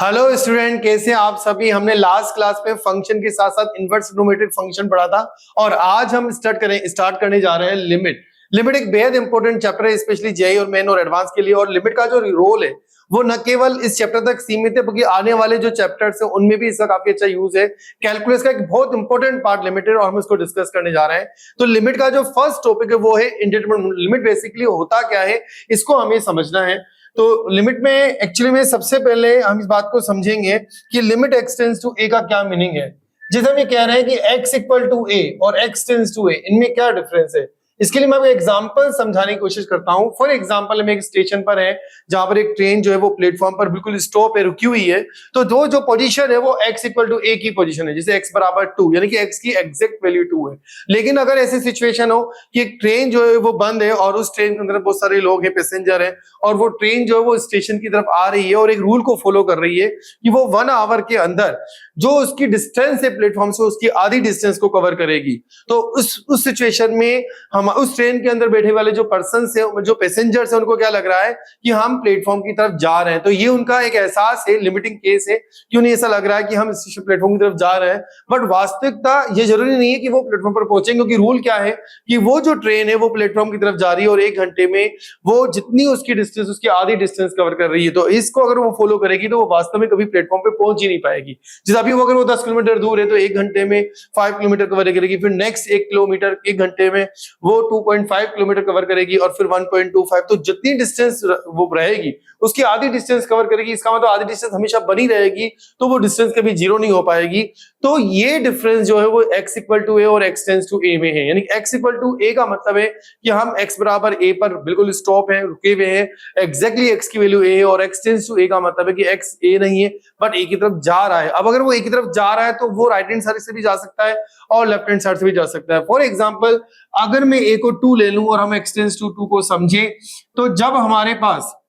Hello student, कैसे हैं आप सभी। हमने लास्ट क्लास में फंक्शन के साथ साथ इनवर्स ट्रिग्नोमेट्रिक फंक्शन पढ़ा था और आज हम स्टार्ट करने जा रहे हैं लिमिट। लिमिट एक बेहद इंपॉर्टेंट चैप्टर है, स्पेशली जेई और मेन और एडवांस के लिए। और लिमिट का जो रोल है वो न केवल इस चैप्टर तक सीमित है बल्कि आने वाले जो चैप्टर्स हैं उनमें भी इसका काफी अच्छा यूज है। कैलकुलस का एक बहुत इंपॉर्टेंट पार्ट लिमिट है और हम इसको डिस्कस करने जा रहे हैं। तो लिमिट का जो फर्स्ट टॉपिक है वो है इंडिटरमिनेट लिमिट। बेसिकली होता क्या है इसको हमें समझना है। तो लिमिट में एक्चुअली में सबसे पहले हम इस बात को समझेंगे कि limit x tends to a का क्या मीनिंग है। जैसे हम ये कह रहे हैं कि x इक्वल टू a और x टेंड्स टू a, इनमें क्या डिफरेंस है। इसके लिए मैं एग्जांपल समझाने की कोशिश करता हूं। फॉर एग्जांपल हम एक स्टेशन पर है जहां पर एक ट्रेन जो है वो प्लेटफॉर्म पर बिल्कुल स्टॉप है, रुकी हुई है। तो दो जो पोजीशन है वो x इक्वल टू a की पोजीशन है, जैसे x बराबर 2, यानी कि x की एग्जैक्ट वैल्यू 2 है। लेकिन अगर ऐसी सिचुएशन हो कि एक ट्रेन जो है वो बंद है और उस ट्रेन के अंदर बहुत सारे लोग हैं, पैसेंजर हैं, और वो ट्रेन जो है वो स्टेशन की तरफ आ रही है और एक रूल को फॉलो कर रही है कि वो 1 आवर के अंदर जो उसकी डिस्टेंस है प्लेटफॉर्म से उसकी आधी डिस्टेंस को कवर करेगी। तो उस सिचुएशन में हम उस ट्रेन के अंदर बैठे वाले जो पर्सन है, जो पैसेंजर्स है, उनको क्या लग रहा है कि हम प्लेटफॉर्म की तरफ जा रहे हैं। तो ये उनका एक एहसास है, लिमिटिंग केस है कि उन्हें ऐसा लग रहा है कि हम प्लेटफॉर्म की तरफ जा रहे हैं। बट वास्तविकता ये जरूरी नहीं है कि वो प्लेटफॉर्म पर पहुंचेंगे, क्योंकि रूल क्या है कि वो जो ट्रेन है वो प्लेटफॉर्म की तरफ जा रही है और 1 घंटे में वो जितनी उसकी डिस्टेंस, उसकी आधी डिस्टेंस कवर कर रही है। तो इसको अगर वो फॉलो करेगी तो वो वास्तव में कभी प्लेटफॉर्म पे पहुंच ही नहीं पाएगी। जैसे अभी अगर वो 10 किलोमीटर दूर है तो 1 घंटे में 5 किलोमीटर कवर करेगी, फिर नेक्स्ट 1 किलोमीटर 1 घंटे में वो 2.5 किलोमीटर कवर करेगी और फिर 1.25। तो जितनी डिस्टेंस वो रहेगी उसकी आधी डिस्टेंस कवर करेगी। इसका मतलब आधी डिस्टेंस हमेशा बनी रहेगी, तो वो डिस्टेंस कभी जीरो नहीं हो पाएगी। तो ये डिफरेंस जो है वो x इक्वल टू a और x टेंड्स टू a में है। यानी x इक्वल टू a का मतलब है कि हम x बराबर a पर बिल्कुल स्टॉप है, रुके हुए हैं, एग्जैक्टली x की वैल्यू a है। और x टेंड्स टू a का मतलब है कि x a नहीं है बट a की तरफ जा रहा है। अब अगर वो a की तरफ जा रहा है तो वो राइट हैंड साइड से भी जा सकता है और लेफ्ट हैंड साइड से भी जा सकता है। फॉर एग्जाम्पल अगर मैं a को 2 ले लूं और हम x टेंड्स टू 2 को समझे, तो जब हमारे पास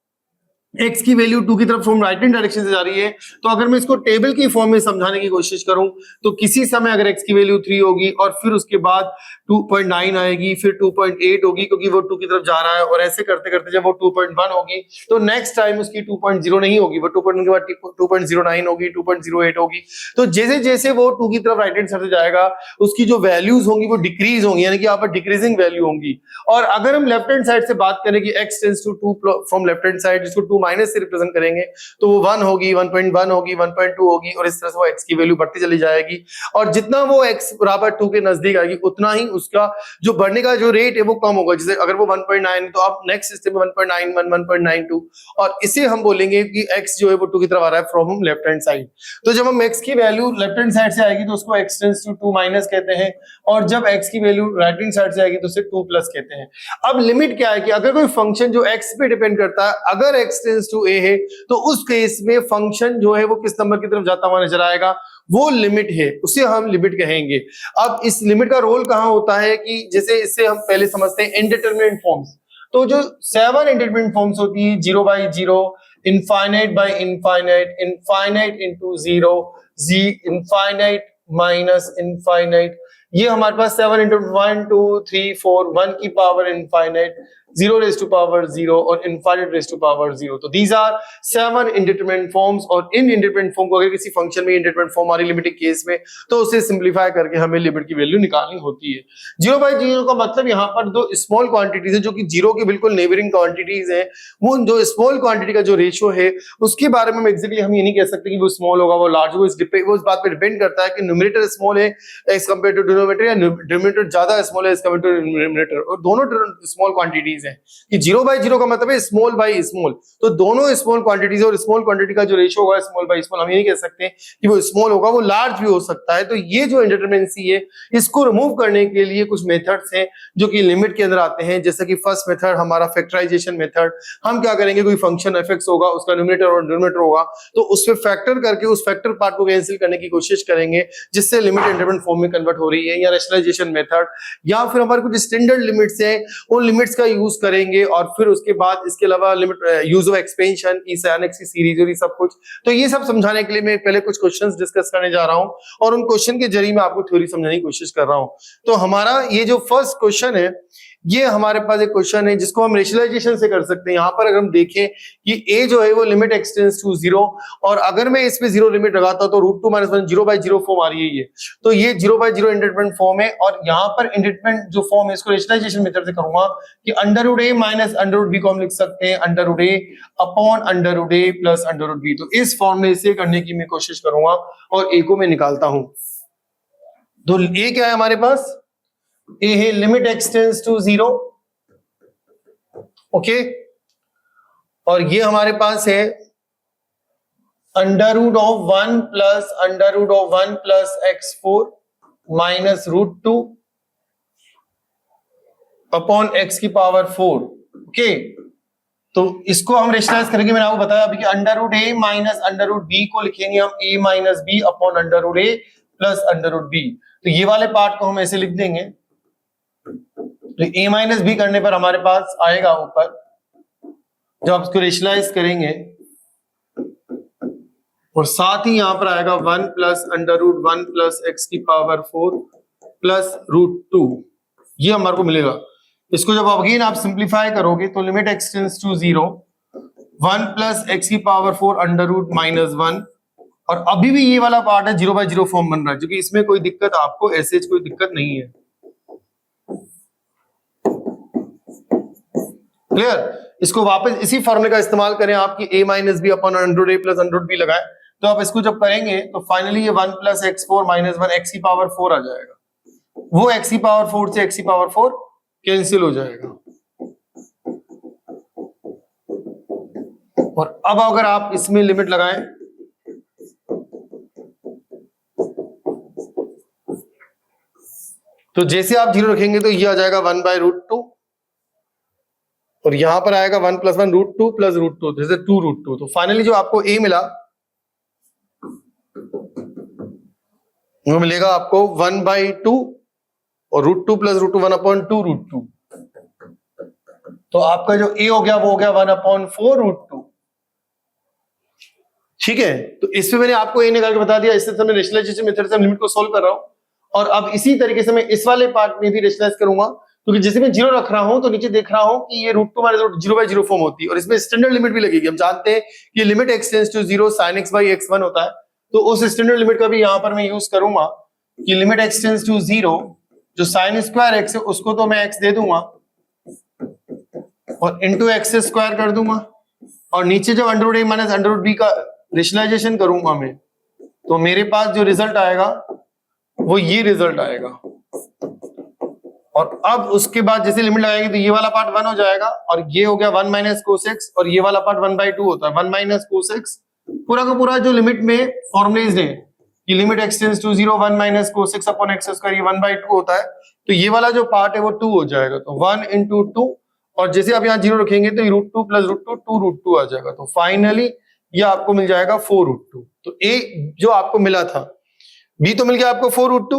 x की वैल्यू 2 की तरफ फ्रॉम राइट हैंड डायरेक्शन से जा रही है, तो अगर मैं इसको टेबल की फॉर्म में समझाने की कोशिश करूं तो किसी समय अगर x की वैल्यू 3 होगी और फिर उसके बाद 2.9 आएगी, फिर 2.8 होगी क्योंकि वो 2 की तरफ जा रहा है, और ऐसे करते करते जब वो 2.1 होगी तो नेक्स्ट टाइम उसकी 2.0 नहीं होगी, वो 2.1 के बाद 2.09 होगी, 2.08 होगी। तो जैसे जैसे वो 2 की तरफ राइट हैंड साइड से जाएगा उसकी जो वैल्यूज होंगी वो डिक्रीज होंगी, यानी कि यहाँ पर डिक्रीजिंग वैल्यू होंगी। और अगर हम लेफ्ट हैंड साइड से बात करें कि x tends to 2 from left hand side, जिसको 2 माइनस से रिप्रेजेंट करेंगे, तो वो 1 होगी, 1.1 होगी, 1.2 होगी, और इस तरह से वो x की वैल्यू बढ़ती चली जाएगी। और जितना वो x बराबर 2 के नजदीक आएगी उतना ही उसका जो बढ़ने का जो रेट है वो कम होगा। जैसे अगर वो 1.9 तो आप नेक्स्ट स्टेप में 1.91, 1.92, और इसे हम बोलेंगे कि x जो है वो 2 की तरफ आ रहा है फ्रॉम लेफ्ट हैंड साइड। तो जब हम x की वैल्यू लेफ्ट हैंड साइड से आएगी तो उसको x टेंड्स टू 2 माइनस कहते हैं, और जब x की वैल्यू राइट हैंड साइड से आएगी तो उसे 2 प्लस कहते हैं। अब लिमिट क्या है कि अगर कोई फंक्शन जो x पे डिपेंड करता है, अगर x टेंड्स टू a है तो उस केस में फंक्शन जो है वो किस नंबर की तरफ जाता हुआ नजर आएगा, वो लिमिट है, उसे हम लिमिट कहेंगे। अब इस लिमिट का रोल कहां होता है कि जैसे इससे हम पहले समझते हैं इंडिटरमिनेट फॉर्म्स। तो जो 7 इंडिटरमिनेट फॉर्म्स होती है, 0 by 0, infinite by infinite, infinite into 0, जी इनफाइनाइट माइनस इनफाइनाइट, ये हमारे पास 7 इंटू 1 2 3 4, 1 की power infinite, 0 raise to power 0 और इनफाइनाइट रेज टू पावर 0। तो दीज आर 7 इंडिटरमिनेट फॉर्म्स। और इन इंडिटरमिनेट फॉर्म को अगर किसी फंक्शन में इंडिटरमिनेट फॉर्म आ रही लिमिटिंग केस में तो उसे सिंपलीफाई करके हमें लिमिट की वैल्यू निकालनी होती है। 0 by 0 का मतलब यहाँ पर दो स्मॉल क्वांटिटीज है जो कि 0 के बिल्कुल नेबरिंग क्वांटिटीज है। वो जो स्मॉल क्वांटिटी का जो रेशियो है उसके बारे में एक्चुअली हम ये नहीं कह सकते कि वो स्मॉल होगा वो लार्ज, वो इस बात पे डिपेंड करता है कि न्यूमरेटर स्मॉल है एज कंपेयर टू डिनोमिनेटर, या डिनोमिनेटर ज्यादा स्मॉल है एज कंपेयर टू न्यूमरेटर। और दोनों स्मॉल क्वांटिटीज है कि 0 by 0 का मतलब है स्मॉल बाय स्मॉल। तो दोनों स्मॉल क्वांटिटीज और स्मॉल क्वांटिटी का जो रेशियो होगा स्मॉल बाय स्मॉल, हम ये नहीं कह सकते कि वो स्मॉल होगा, वो लार्ज भी हो सकता है। तो ये जो इंडिटरमिनेंसी है इसको रिमूव करने के लिए कुछ मेथड्स हैं जो कि लिमिट के अंदर आते हैं। जैसे कि फर्स्ट मेथड हमारा फैक्टराइजेशन मेथड। हम क्या करेंगे, कोई फंक्शन एफ(x) होगा, उसका न्यूमरेटर और डिनोमिनेटर होगा, तो उस पे फैक्टर करके उस फैक्टर पार्ट को कैंसिल करने की कोशिश करेंगे जिससे लिमिट इंडिटरमिनेट फॉर्म में कन्वर्ट हो रही है। या रैशनलाइजेशन मेथड, या फिर हमारे कुछ स्टैंडर्ड लिमिट्स हैं उन लिमिट्स का यूज करेंगे, और फिर उसके बाद इसके अलावा limit use of expansion, E sin x की सीरीज और ये सब कुछ। तो ये सब समझाने के लिए मैं पहले कुछ क्वेश्चंस डिस्कस करने जा रहा हूं और उन क्वेश्चन के जरिए मैं आपको थ्योरी समझाने की कोशिश कर रहा हूं। तो हमारा ये जो फर्स्ट क्वेश्चन है ये हमारे पास एक क्वेश्चन है जिसको हम रेशनलाइजेशन से कर सकते हैं। यहाँ पर अगर हम देखें कि a जो है वो लिमिट एक्सटेंड्स टू 0, और अगर मैं इस पे 0 लिमिट लगाता तो रूट 2 माइनस 1 0/0 फॉर्म आ रही है ये, तो ये 0/0 इंडिपेंडेंट फॉर्म है। और यहाँ पर इंडिपेंडेंट जो फॉर्म है इसको रेशनलाइजेशन मेथड से करूंगा कि √a माइनस √b को हम लिख सकते हैं √a upon √a plus √b। तो इस फॉर्मूले से करने की मैं कोशिश करूंगा और a को मैं निकालता हूं। तो a क्या है हमारे पास, a है लिमिट एक्सटेंड्स टू 0, ओके, और ये हमारे पास है √1 plus √1 plus x4 minus √2 upon x की पावर 4, ओके। तो इसको हम रेशनलाइज करेंगे, मैंने आपको बताया अभी कि √a माइनस √b को लिखेंगे हम a minus b upon √a plus √b। तो ये वाले पार्ट को हम ऐसे लिख देंगे, तो a माइनस b करने पर हमारे पास आएगा ऊपर, जब आप इसको रेशनलाइज करेंगे, और साथ ही यहां पर आएगा 1 प्लस √1 प्लस x की पावर 4 प्लस √2, ये हमारे को मिलेगा। इसको जब अगेन आप सिंप्लीफाई करोगे तो limit x tends to 0, 1 plus x की पावर 4 √-1, और अभी भी ये वाला पार्ट है 0/0 फॉर्म बन रहा है, क्योंकि इसमें कोई दिक्कत आपको ऐसे कोई दिक्कत नहीं है। क्लियर? इसको वापस इसी फॉर्मूले का इस्तेमाल करें आप कि a minus b upon √a plus √b लगाएं, तो आप इसको जब करेंगे तो फाइनली ये 1 प्लस x4 माइनस 1 x की पावर 4 आ जाएगा। वो x की पावर 4 से x की पावर 4 कैंसिल हो जाएगा। और अब अगर आप इसमें लिमिट लगाएं तो जैसे आप 0 रखेंगे तो ये आ जाएगा 1/√2, और यहां पर आएगा 1 प्लस 1 √2 प्लस √2, जैसे 2√2। तो फाइनली जो आपको a मिला वो मिलेगा आपको 1/2 और √2 प्लस √2 1/2 √2। तो आपका जो a हो गया वो हो गया 1/4 √2। ठीक है, तो इसमें मैंने आपको a निकाल के बता दिया। इससे मैं रेशनलाइजेशन मेथड से लिमिट को सोल्व कर रहा हूं, और अब इसी तरीके से मैं इस वाले पार्ट में भी रेशनलाइज करूंगा, क्योंकि जैसे मैं 0 रख रहा हूं तो नीचे देख रहा हूं कि ये √2 माइनस 0/0 फॉर्म होती है, और इसमें स्टैंडर्ड लिमिट भी लगेगी। हम जानते हैं कि limit x tends to 0 sin x/x1 होता है, तो उस स्टैंडर्ड लिमिट का भी यहां पर मैं यूज करूंगा कि लिमिट एक्सटेंड्स टू 0, जो sin² x है उसको तो मैं x दे दूंगा और इंटू x² कर दूंगा, और नीचे जब √a माइनस √b का रेशनलाइजेशन करूंगा मैं, तो मेरे पास जो रिजल्ट आएगा वो ये रिजल्ट आएगा। और अब उसके बाद जैसे लिमिट लगाएंगे तो ये वाला पार्ट 1 हो जाएगा, और ये हो गया 1 माइनस cos x, और ये वाला पार्ट 1/2 होता है 1 माइनस cos x। पूरा का पूरा जो लिमिट में फॉर्मुलेज है कि limit x tends to 0 1 minus cos x upon x², ये 1/2 होता है, तो ये वाला जो पार्ट है वो 2 हो जाएगा, तो 1 into 2, और जैसे आप यहाँ 0 रखेंगे तो √2 प्लस √2 2√2 आ जाएगा। तो फाइनली ये आपको मिल जाएगा 4√2। तो a जो आपको मिला था, b तो मिल गया आपको 4√2,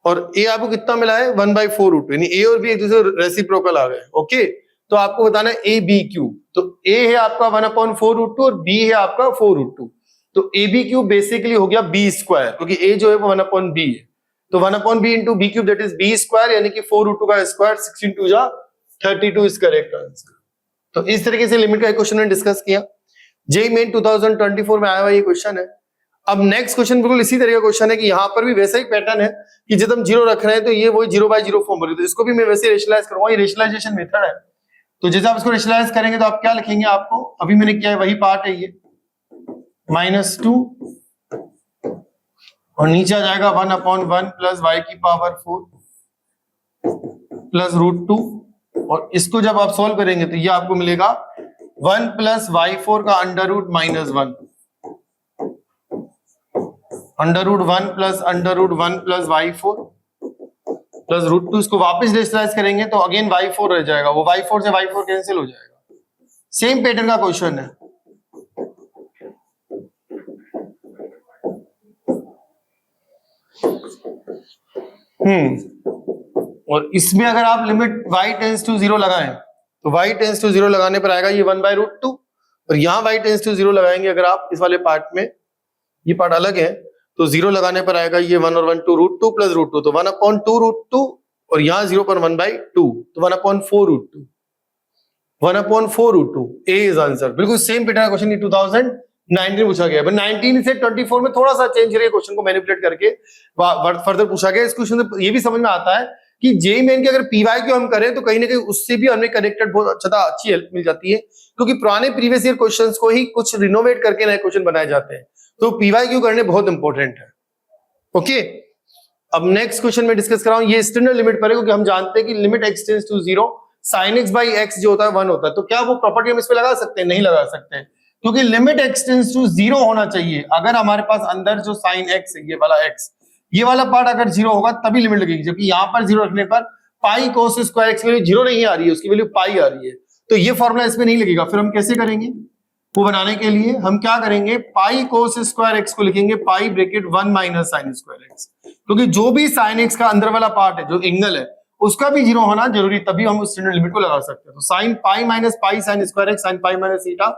और a आपको कितना मिला है 1/4√2, यानी a और b एक दूसरे रेसिप्रोकल आ गए। ओके, तो आपको बताना है a b क्यूब। तो a है आपका 1/4√2 और b है आपका 4√2, तो a b क्यूब बेसिकली हो गया b², क्योंकि a जो है वो 1/b है, तो 1/b into b cube that is b², यानी कि 4√2 का स्क्वायर, 16 2 जा 32 इज करेक्ट आंसर। तो इस तरीके से लिमिट का क्वेश्चन ने डिस्कस किया। जेईई मेन 2024 में आया हुआ ये क्वेश्चन है। अब नेक्स्ट क्वेश्चन बिल्कुल इसी तरह का क्वेश्चन है कि यहाँ पर भी वैसा ही पैटर्न है कि जब हम 0 रख रहे हैं तो ये वही 0/0 फॉर्म बनेगी, तो इसको भी मैं वैसे रेशनलाइज करूंगा। ये रेशनलाइजेशन मेथड है, तो जैसे आप इसको रेशनलाइज करेंगे तो आप क्या लिखेंगे, आपको अभी मैंने किया है वही पार्ट है ये -2, और नीचे आ जाएगा 1/1 प्लस y की पावर 4 प्लस √2, और इसको जब आप सॉल्व करेंगे तो ये आपको मिलेगा 1 प्लस y4 का √-1, √1 प्लस √1 प्लस y4 प्लस √2। इसको वापस रेशनलाइज करेंगे तो अगेन y4 रह जाएगा, वो y4 से y4 कैंसिल हो जाएगा। सेम पैटर्न का क्वेश्चन है। और इसमें अगर आप लिमिट y टेंड्स टू 0 लगाएं तो y टेंड्स टू 0 लगाने पर आएगा ये 1/√2, और यहां y टेंड्स टू 0 लगाएंगे अगर आप इस वाले पार्ट में, ये पार्ट अलग है, तो 0 लगाने पर आएगा ये 1 और 1 2 √2 प्लस √2, तो 1/2 √2 और यहाँ 0 पर 1/2, तो 1/4√2, 1/4√2 ए इज आंसर। बिल्कुल सेम पैटर्न क्वेश्चन ये 2019 पूछा गया, बट 19 से 24 में थोड़ा सा चेंज करके क्वेश्चन को मैनिपुलेट करके फर्दर पूछा गया। इस क्वेश्चन से ये भी समझ में आता है कि जेईई मेन के अगर पीवाईक्यू हम करें तो कहीं ना कहीं उससे भी हमें कनेक्टेड बहुत अच्छी हेल्प मिल जाती है, क्योंकि पुराने प्रीवियस ईयर क्वेश्चंस को ही कुछ रिनोवेट करके नए क्वेश्चन बनाए जाते हैं, तो पीवाईक्यू करने बहुत इंपॉर्टेंट है। ओके, अब नेक्स्ट क्वेश्चन में डिस्कस कर रहा हूं, ये एक्सटर्नल लिमिट पर है, क्योंकि हम जानते हैं कि limit x tends to 0 sin x by x जो होता है 1 होता है। तो क्या वो प्रॉपर्टी हम इस पे लगा सकते हैं? नहीं लगा सकते, क्योंकि लिमिट x टेंड्स टू 0 होना चाहिए। अगर हमारे पास अंदर जो sin x है, ये वाला x, ये वाला पार्ट अगर 0 होगा तभी लिमिट लगेगी, जबकि यहाँ पर 0 रखने पर पाई cos स्क्वायर x की वैल्यू 0 नहीं आ रही है, उसकी वैल्यू पाई आ रही है, तो ये फॉर्मूला इसमें नहीं लगेगा। फिर हम कैसे करेंगे? वो बनाने के लिए हम क्या करेंगे, पाई cos स्क्वायर x को लिखेंगे pi bracket 1 minus sine square x, क्योंकि जो भी sin x का अंदर वाला पार्ट है, जो एंगल है, उसका भी 0 होना जरूरी, तभी हम उस स्टैंडर्ड लिमिट को लगा सकते हैं। तो sine pi minus pi sine square x sine pi minus theta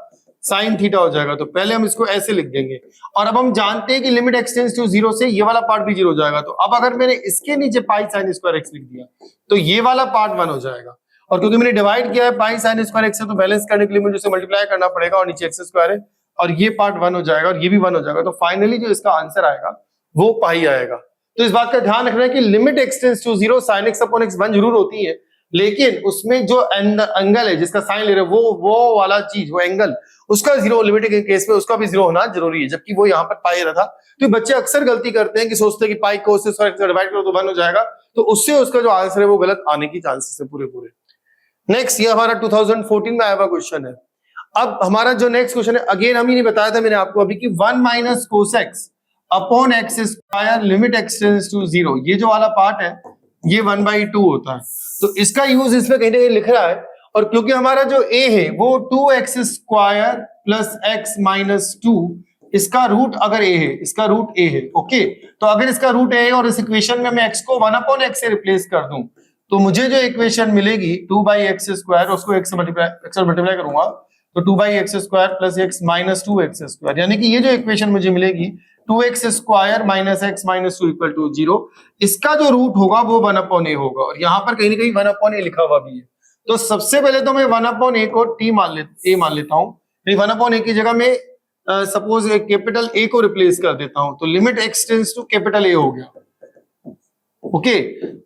sine theta हो जाएगा। तो पहले हम इसको ऐसे लिख देंगे, और अब हम जानते हैं कि लिमिट x टेंड्स टू 0 से ये वाला पार्ट भी 0 हो जाएगा। तो अब अगर मैंने इसके नीचे पाई साइन स्क्वायर x लिख दिया तो ये वाला पार्ट 1 हो जाएगा, और क्योंकि मैंने डिवाइड किया है पाई साइन स्क्वायर x से, तो बैलेंस करने के लिए मुझे इसे मल्टीप्लाई करना पड़ेगा, और नीचे x स्क्वायर है और ये पार्ट 1 हो जाएगा और ये भी 1 हो जाएगा। तो फाइनली जो इसका आंसर आएगा वो पाई आएगा। तो इस बात का ध्यान रखना है कि limit x tends to 0 sin x upon x 1 जरूर होती है, लेकिन उसमें जो एंगल है जिसका साइन ले रहे हैं वो वाला चीज, वो एंगल, उसका 0 लिमिट के केस में उसका भी 0 होना जरूरी है, जबकि वो यहाँ पर पाई रहा था। तो बच्चे अक्सर गलती करते हैं कि सोचते हैं कि पाई cos स्क्वायर x डिवाइड करो तो 1 हो जाएगा, तो उससे उसका जो आंसर है वो गलत आने की चांसेस है पूरे। नेक्स्ट, ये हमारा 2014 में आया हुआ क्वेश्चन है। अब हमारा जो नेक्स्ट क्वेश्चन है, अगेन हम ही नहीं बताया था मैंने आपको अभी कि 1 minus cos x upon x square limit x tends to 0, ये जो वाला पार्ट है ये 1/2 होता है। तो इसका यूज इसमें कहीं ना कहीं लिख रहा है, और क्योंकि हमारा जो a है वो 2x square plus x minus 2, इसका रूट अगर a है, इसका रूट a है, ओके। तो अगर इसका रूट a है और इस इक्वेशन में मैं x को 1/x से रिप्लेस कर दूं, तो मुझे जो इक्वेशन मिलेगी 2/x स्क्वायर, उसको x से मल्टीप्लाई करूंगा तो 2/x square plus x minus 2x square, यानी कि ये जो इक्वेशन मुझे मिलेगी 2x square minus x minus 2 equal to 0, इसका जो रूट होगा वो 1/a होगा, और यहाँ पर कहीं ना कहीं 1/a लिखा हुआ भी है। तो सबसे पहले तो मैं 1/a को a मान लेता हूँ, 1/a की जगह में सपोज कैपिटल A को रिप्लेस कर देता हूं, तो limit x tends to capital A हो गया, ओके।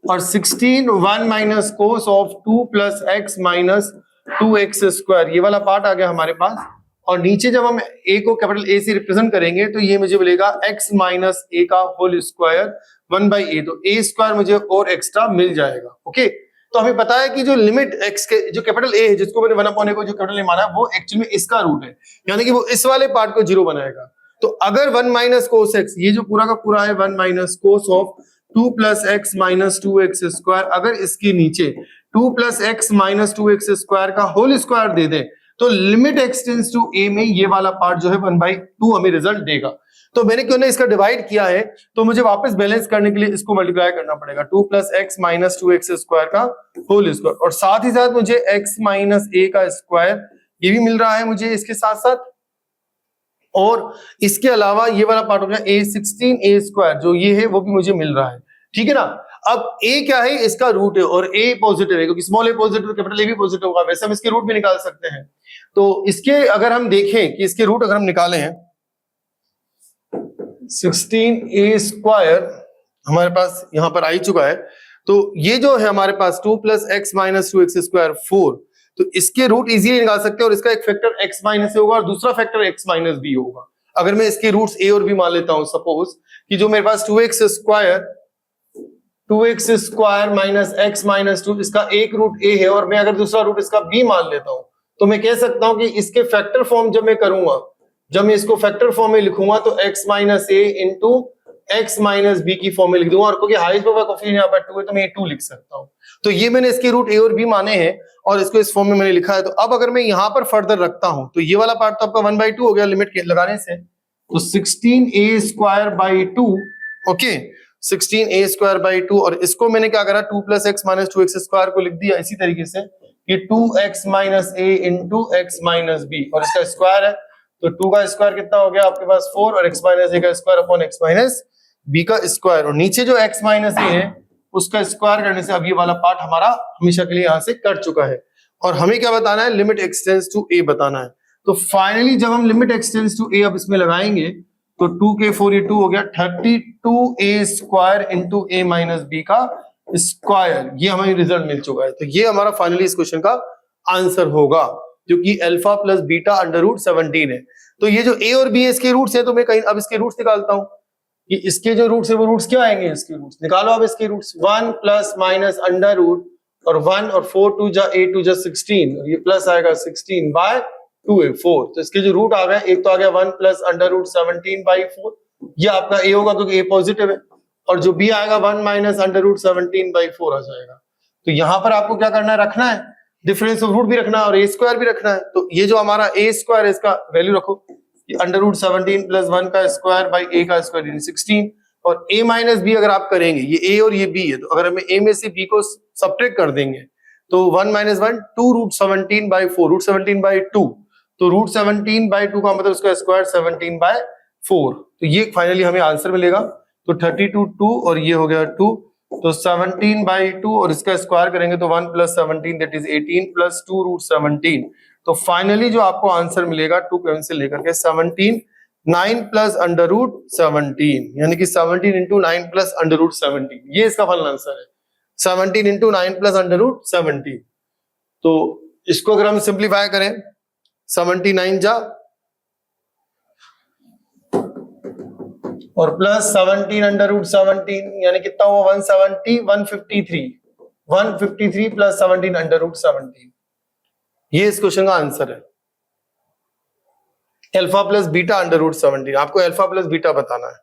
और 16 1 minus cos of 2 plus x minus 2x square, ये वाला पार्ट आ गया हमारे पास। और नीचे जब हम a को कैपिटल A से रिप्रेजेंट करेंगे तो ये मुझे मिलेगा x माइनस a का होल स्क्वायर 1/a, तो a स्क्वायर मुझे और एक्स्ट्रा मिल जाएगा, ओके। तो हमें पता है कि जो लिमिट x के जो कैपिटल A है, जिसको मैंने 1/a को जो कैपिटल A माना है, वो एक्चुअली में इसका रूट है, यानी कि वो इस वाले पार्ट को 0 बनाएगा। तो अगर 1 माइनस कोस x, ये जो पूरा का पूरा है 1 minus cos of 2 plus x minus 2x square, अगर इसके नीचे 2 plus x minus 2x square का होल स्क्वायर दे दें, तो limit x tends to a में ये वाला पार्ट जो है 1/2 हमें रिजल्ट देगा। तो मैंने क्यों ना इसका डिवाइड किया है, तो मुझे वापस बैलेंस करने के लिए इसको मल्टीप्लाई करना पड़ेगा, 2 plus x minus 2x square का होल स्क्वायर, और साथ ही साथ मुझे x माइनस a का स्क्वायर ये भी मिल रहा है मुझे इसके साथ साथ, और इसके अलावा ये वाला पार्ट हो गया a 16a स्क्वायर, जो ये है वो भी मुझे मिल रहा है, ठीक है ना। अब a क्या है, इसका रूट है, और a पॉजिटिव है, क्योंकि small a positive capital A भी पॉजिटिव होगा, वैसे हम इसके रूट भी निकाल सकते हैं। तो इसके अगर हम देखें कि इसके रूट अगर हम निकाले हैं 16a स्क्वायर हमारे पास यहां पर आ ही चुका है, तो ये जो है हमारे पास 2 plus x minus 2x square 4, तो इसके रूट इजीली निकाल सकते हैं, और इसका एक फैक्टर x माइनस होगा और दूसरा फैक्टर x माइनस b होगा। अगर मैं इसके रूट्स a और b मान लेता हूं, सपोज कि जो मेरे पास 2x square minus x minus 2, इसका एक रूट a है, और मैं अगर दूसरा रूट इसका b मान लेता हूं, तो मैं कह सकता हूं कि इसके फैक्टर फॉर्म जब मैं करूंगा, जब मैं इसको फैक्टर फॉर्म में लिखूंगा, तो x minus a into x minus b की फॉर्म में लिख दूंगा, और क्योंकि हाईएस्ट पावर कोएफिशिएंट यहाँ पर 2 है, तो मैं 2 लिख सकता हूं। तो ये मैंने इसके रूट a और b माने हैं और इसको इस फॉर्म में मैंने लिखा है। तो अब अगर मैं यहाँ पर फर्दर रखता हूं, तो ये वाला पार्ट तो आपका 1/2 हो गया लिमिट लगाने से, तो 16a square by 2, okay, 16a square by 2, और इसको मैंने क्या करा, 2 plus x minus 2x square को लिख दिया इसी तरीके से कि 2x minus a into x minus b, और इसका स्क्वायर है, तो 2 का स्क्वायर कितना हो गया आपके पास 4, और x माइनस a का square upon x minus b का स्क्वायर, और नीचे जो x माइनस a है उसका स्क्वायर करने से अब ये वाला पार्ट हमारा हमेशा के लिए यहाँ से कट चुका है। और हमें क्या बताना है, लिमिट एक्सटेंड्स टू ए बताना है। तो फाइनली जब हम लिमिट एक्सटेंड्स टू ए अब इसमें लगाएंगे तो 2 के 4 ये 2 हो गया, 32a square into a minus b का स्क्वायर, ये हमें रिजल्ट मिल चुका है। तो ये हमारा फाइनली इस क्वेश्चन का आंसर होगा, क्योंकि alpha plus beta under root 17 है। तो ये जो a और b है इसके रूट्स है, तो मैं कहीं अब इसके रूट्स निकालता हूं कि इसके जो रूट्स है वो रूट्स क्या आएंगे, इसके रूट्स निकालो अब। इसके roots 1 plus minus under root और 1 और 4 2 जा 8 2 जा 16 और ये प्लस आएगा 16 बाय 2a 4। तो इसके जो रूट आ गए, एक तो आ गया 1 प्लस अंडर रूट 17 बाई 4, ये आपका a होगा क्योंकि a पॉजिटिव है, और जो b आएगा 1 माइनस अंडर रूट 17 बाई 4 आ जाएगा। तो यहां पर आपको क्या करना है, रखना है डिफरेंस ऑफ रूट भी रखना है और a स्क्वायर भी रखना है। तो ये जो हमारा a स्क्वायर है इसका वैल्यू रखो, अंडर रूट 17 प्लस 1 का स्क्वायर बाई a का स्क्वायर यानी 16, और a माइनस b अगर आप करेंगे, ये a और ये b है, तो अगर हमें a में से b को सब्ट्रैक्ट कर देंगे तो 1 minus 1 2 root 17 by 4, root 17 by 2, तो रूट 17 बाई 2 का मतलब उसका स्क्वायर 17 बाई 4। तो ये फाइनली हमें आंसर मिलेगा। तो 32 2 और ये हो गया 2, तो 17 बाई 2 और इसका स्क्वायर करेंगे तो 1 plus 17 that is 18 plus 2 root 17। तो फाइनली जो आपको आंसर मिलेगा 2 कैंसिल लेकर के 17 9 प्लस अंडर रूट 17, यानी कि 17 इंटू 9 प्लस अंडर रूट 17, ये इसका फाइनल आंसर है 17 इंटू 9 प्लस अंडर रूट 17। तो इसको अगर हम सिंप्लीफाई करें 79 जा और प्लस 17 अंडर रूट 17 यानी कितना हुआ 170 153 प्लस 17 अंडर रूट 17, ये इस क्वेश्चन का आंसर है। Alpha plus beta under root 17, आपको अल्फा प्लस बीटा बताना है,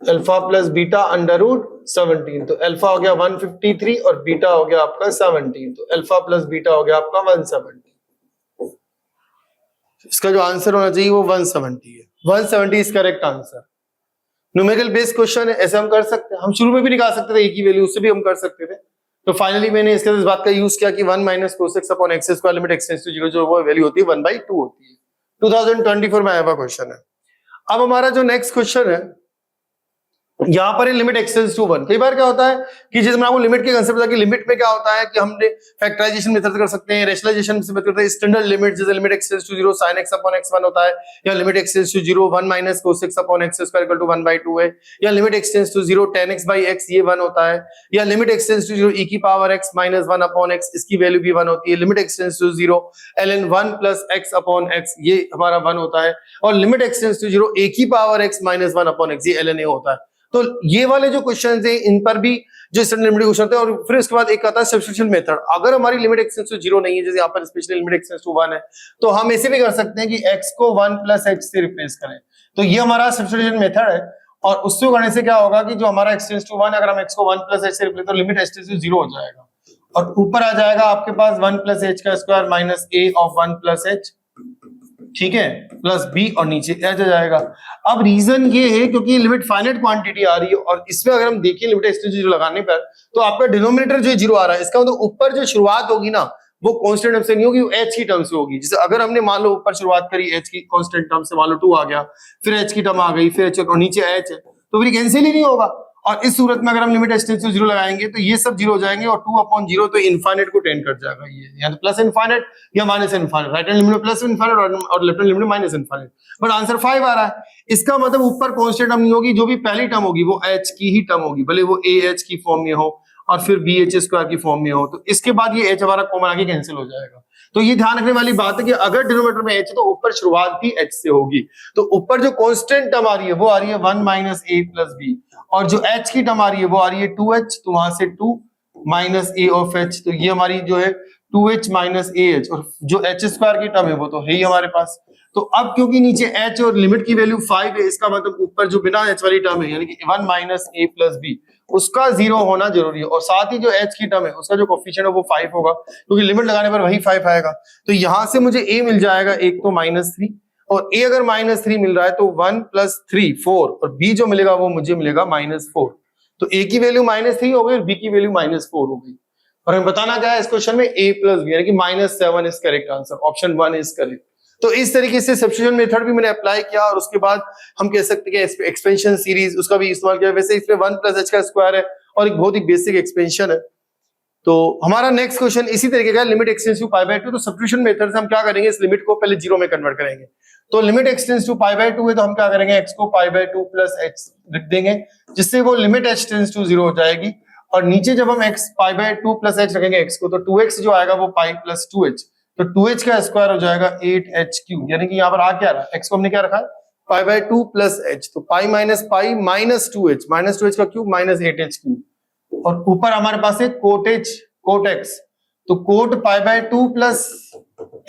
alpha plus beta under root 17। तो अल्फा हो गया 153 और बीटा हो गया आपका 17, तो अल्फा प्लस बीटा हो गया आपका 170। इसका जो आंसर होना चाहिए वो 170 है, 170 is correct answer. Numerical based question है, ऐसे हम कर सकते हैं, हम शुरू में भी निकाल सकते थे, एक ही वैल्यू उससे भी हम कर सकते थे। तो फाइनली मैंने इसके इस बात का यूज किया कि 1 minus cosec upon x square limit x tends to 0 जो वो वैल्यू होती है 1/2 होती है। 2024 में आया हुआ क्वेश्चन है। अब हमारा जो नेक्स्ट क्वेश्चन है यहां पर लिमिट एक्सटेंड्स टू 1। कई बार क्या होता है कि जैसे मैं आपको लिमिट के कंसेप्ट बता कि लिमिट में क्या होता है कि हमने फैक्टराइजेशन मेथड कर सकते हैं, रेशनलाइजेशन से करते हैं, स्टैंडर्ड लिमिट जैसे limit x tends to 0 sin x upon x 1 होता है, या limit x tends to 0 1 minus cos x upon x square equal to 1/2 है, या limit x tends to 0 tan x by x ये 1 होता है, या लिमिट एक्सटेंड्स टू 0 e की power x minus 1 upon x इसकी वैल्यू भी 1 होती है, limit x tends to 0 ln 1 plus x upon x ये हमारा 1 होता है, और लिमिट एक्सटेंड्स टू 0 a की power x minus 1 upon x ये ln a होता है। तो ये वाले जो क्वेश्चंस हैं इन पर भी जो स्टैंडर्ड लिमिट क्वेश्चन होते हैं। और फिर उसके बाद एक आता है सब्स्टिट्यूशन मेथड। अगर हमारी लिमिट एक्सटेंड्स टू 0 नहीं है, जैसे यहाँ पर स्पेशली लिमिट एक्सटेंड्स टू 1 है, तो हम ऐसे भी कर सकते हैं कि x को 1 प्लस h से रिप्लेस करें। तो ये हमारा सब्स्टिट्यूशन मेथड है, और उससे करने से क्या होगा कि जो हमारा एक्सटेंड्स टू 1 अगर हम x को 1 प्लस h से रिप्लेस, तो लिमिट एक्सटेंड्स टू 0 हो जाएगा, और ऊपर आ जाएगा आपके पास 1 प्लस h का square minus a of 1 plus h, ठीक है, प्लस b और नीचे h आ जाएगा। अब रीजन ये है क्योंकि लिमिट फाइनाइट क्वांटिटी आ रही है, और इसमें अगर हम देखें लिमिट एक्सटेंस 0 लगाने पर तो आपका डिनोमिनेटर जो 0 आ रहा है, इसका मतलब ऊपर जो शुरुआत होगी ना वो कांस्टेंट टर्म से नहीं होगी, वो h की टर्म से होगी। जैसे अगर हमने मान लो ऊपर शुरुआत करी h की कांस्टेंट टर्म से, मान लो 2 आ गया, फिर h की टर्म आ गई, फिर h और नीचे h है, तो फिर कैंसिल ही नहीं होगा। और इस सूरत में अगर हम लिमिट एक्सटेंस टू 0 लगाएंगे तो ये सब 0 हो जाएंगे, और 2 अपॉन 0 तो इनफाइनाइट को टेंड कर जाएगा, ये या तो प्लस इनफाइनाइट या minus infinite, right hand limit plus infinite और left hand limit minus infinite. But answer 5 आ रहा है, इसका मतलब ऊपर कांस्टेंट टर्म नहीं होगी, जो भी पहली टर्म होगी वो h की ही टर्म होगी, भले वो ah की फॉर्म में हो और फिर bh स्क्वायर की फॉर्म में हो, तो इसके बाद ये h हमारा कॉमन आके कैंसिल हो जाएगा। तो ये ध्यान रखने वाली बात है कि अगर डिनोमिनेटर में h है तो ऊपर शुरुआत भी h से होगी। तो ऊपर जो कांस्टेंट टर्म आ रही है वो आ रही है 1 माइनस a प्लस b, और जो h की टर्म आ रही है वो आ रही है 2h, तो वहां से 2 माइनस a ऑफ h, तो ये हमारी जो है 2h माइनस ah, और जो h स्क्वायर की टर्म है वो तो है ही हमारे पास। तो अब क्योंकि नीचे h और लिमिट की वैल्यू 5 है, इसका मतलब ऊपर जो बिना h वाली टर्म है यानी कि 1 माइनस a प्लस b उसका 0 होना जरूरी है, और साथ ही जो h की टर्म है उसका जो कोफिशिएंट है वो 5 होगा, क्योंकि लिमिट लगाने पर वही 5 आएगा। तो यहां से मुझे a मिल जाएगा एक तो -3, और a अगर -3 मिल रहा है तो 1 प्लस 3 4, और b जो मिलेगा वो मुझे मिलेगा -4। तो a की वैल्यू -3 हो गई और b की वैल्यू -4 हो गई, और हमें बताना क्या है इस क्वेश्चन में a प्लस b, यानी कि -7 is correct answer, option 1 is correct. तो इस तरीके से सब्स्टिट्यूशन मेथड भी मैंने अप्लाई किया और उसके बाद हम कह सकते हैं कि एक्सपेंशन सीरीज उसका भी इस्तेमाल किया। वैसे इसमें 1 + h का स्क्वायर है और एक बहुत ही बेसिक एक्सपेंशन है। तो हमारा नेक्स्ट क्वेश्चन इसी तरीके का, लिमिट एक्सटेंड्स टू π/2। तो सब्स्टिट्यूशन मेथड से हम क्या करेंगे, इस लिमिट को पहले जीरो में कन्वर्ट करेंगे। तो लिमिट एक्सटेंड्स टू π/2 है तो हम क्या करेंगे, x को π/2 + h लिख देंगे, जिससे वो लिमिट h टेंड्स टू 0 हो जाएगी। और नीचे जब हम x π/2 + h रखेंगे x को, तो 2x जो आएगा वो π + 2h, तो 2h का स्क्वायर हो जाएगा 8h³। यानी कि यहाँ पर आ क्या रहा है, x को हमने क्या रखा है π/2 + h, तो π - π - 2h, -2h का क्यूब -8h³। और ऊपर हमारे पास है कोट x, तो कोट π/2 +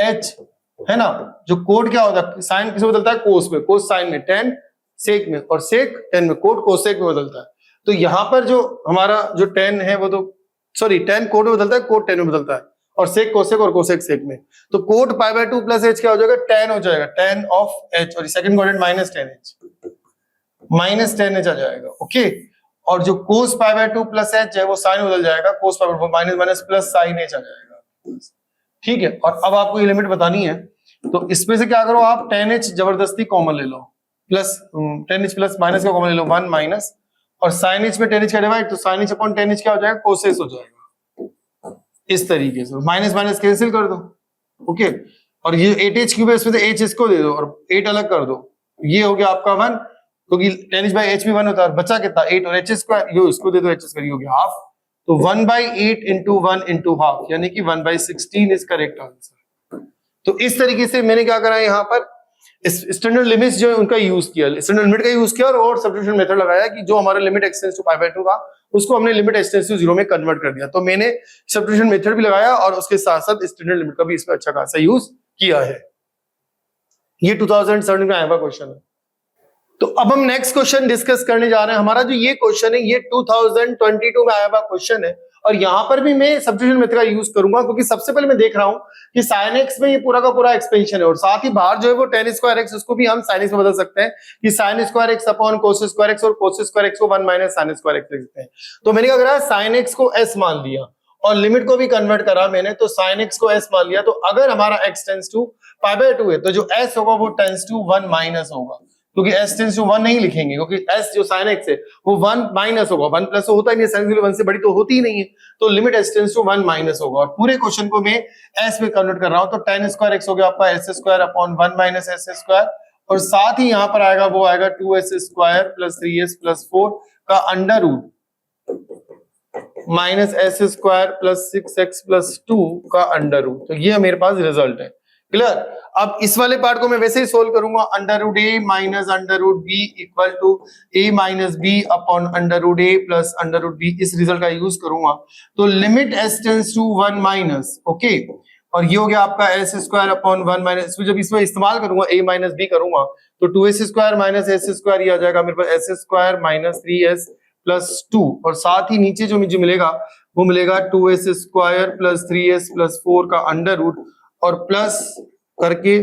h है ना, जो कोट क्या होता है, साइन किसमें बदलता है, कोस में, कोस साइन में, टेन सेक में, और सेक टेन में, कोट कोसेक में बदलता है। तो यहां पर जो हमारा जो टेन है वो तो सॉरी टेन कोट में बदलता है, कोट टेन में बदलता है, और सेक कोसेक और कोसेक सेक में। तो कोट π/2 + h क्या हो जाएगा, टेन हो जाएगा, टेन ऑफ h, और सेकंड कोटेड -10h आ जाएगा। ओके, और जो कोस π/2 + h है वो साइन बदल जाएगा, कोस π/2 माइनस प्लस साइन h आ जाएगा। ठीक है, और अब आपको ये लिमिट बतानी है, तो इसमें से क्या करो आप, 10h जबरदस्ती कॉमन ले लो, प्लस 10h प्लस माइनस का कॉमन ले लो 1 माइनस, और साइन h में 10h का डिवाइड, तो साइन h अपॉन 10h क्या हो जाएगा, कोसेस हो जाएगा। इस तरीके से माइनस माइनस कैंसिल कर दो। ओके, और ये 8h³ है, इसमें से h इसको दे दो और 8 अलग कर दो, ये हो गया आपका 1, क्योंकि 10h/h भी 1 होता है, बचा कितना 8, और h² यो इसको दे दो, h² हो गया हाफ, तो 1/8 × 1 × हाफ, यानी कि 1/16 इज करेक्ट आंसर। तो इस तरीके से मैंने क्या करा यहाँ पर, स्टैंडर्ड लिमिट्स जो है उनका यूज किया, स्टैंडर्ड लिमिट का यूज किया, और सब्स्टिट्यूशन मेथड लगाया कि जो हमारा लिमिट एक्सटेंड्स टू π/2 था उसको हमने लिमिट एक्सटेंड्स टू 0 में कन्वर्ट कर दिया। तो मैंने सब्स्टिट्यूशन मेथड भी लगाया और उसके साथ साथ स्टैंडर्ड लिमिट का भी इसमें अच्छा खासा यूज किया है। ये 2007 में आया हुआ क्वेश्चन है। तो अब हम नेक्स्ट क्वेश्चन डिस्कस करने जा रहे हैं। हमारा जो ये क्वेश्चन है ये 2022 में आया हुआ क्वेश्चन है, और यहां पर भी मैं सब्स्टिट्यूशन मेथड का यूज करूंगा, क्योंकि सबसे पहले मैं देख रहा हूं कि sin x में ये पूरा का पूरा एक्सपेंशन है, और साथ ही बाहर जो है वो tan² x, उसको भी हम sin x में बदल सकते हैं कि sin² x upon cos² x, और cos² x को 1 - sin² x लिख सकते हैं। तो मैंने क्या करा, sin x को s मान लिया और लिमिट को भी कन्वर्ट करा मैंने, तो sin x को s मान लिया। तो अगर हमारा x टेंड्स टू π/2 है तो जो s होगा वो टेंड्स टू 1 माइनस होगा, क्योंकि s टेंड्स टू 1 नहीं लिखेंगे, क्योंकि s जो sin x है वो 1 माइनस होगा, 1 प्लस तो होता ही नहीं, sin x 1 से बड़ी तो होती ही नहीं है, तो limit s tends to 1 minus होगा। और पूरे क्वेश्चन को मैं s में कन्वर्ट कर रहा हूं, तो tan² x हो गया आपका s² अपॉन 1 - s², और साथ ही यहां पर आएगा वो आएगा 2s² + 3s + 4 का under root minus s² + 6x + 2 का अंडर रूट। तो ये मेरे पास रिजल्ट है। क्लियर? अब इस वाले पार्ट को मैं वैसे ही सोल्व करूंगा, √a - √b = a - b upon √a + √b, इस रिजल्ट का यूज करूंगा। तो limit s tends to 1 minus, okay, और ये हो गया आपका s² अपॉन 1 - इसमें जब इसमें इस्तेमाल करूंगा a - b करूंगा, तो 2s² - s² ये आ जाएगा मेरे पास s² - 3s + 2, और साथ ही नीचे जो मुझे मिलेगा वो मिलेगा 2s² + 3s + 4 का अंडर रूट, और प्लस करके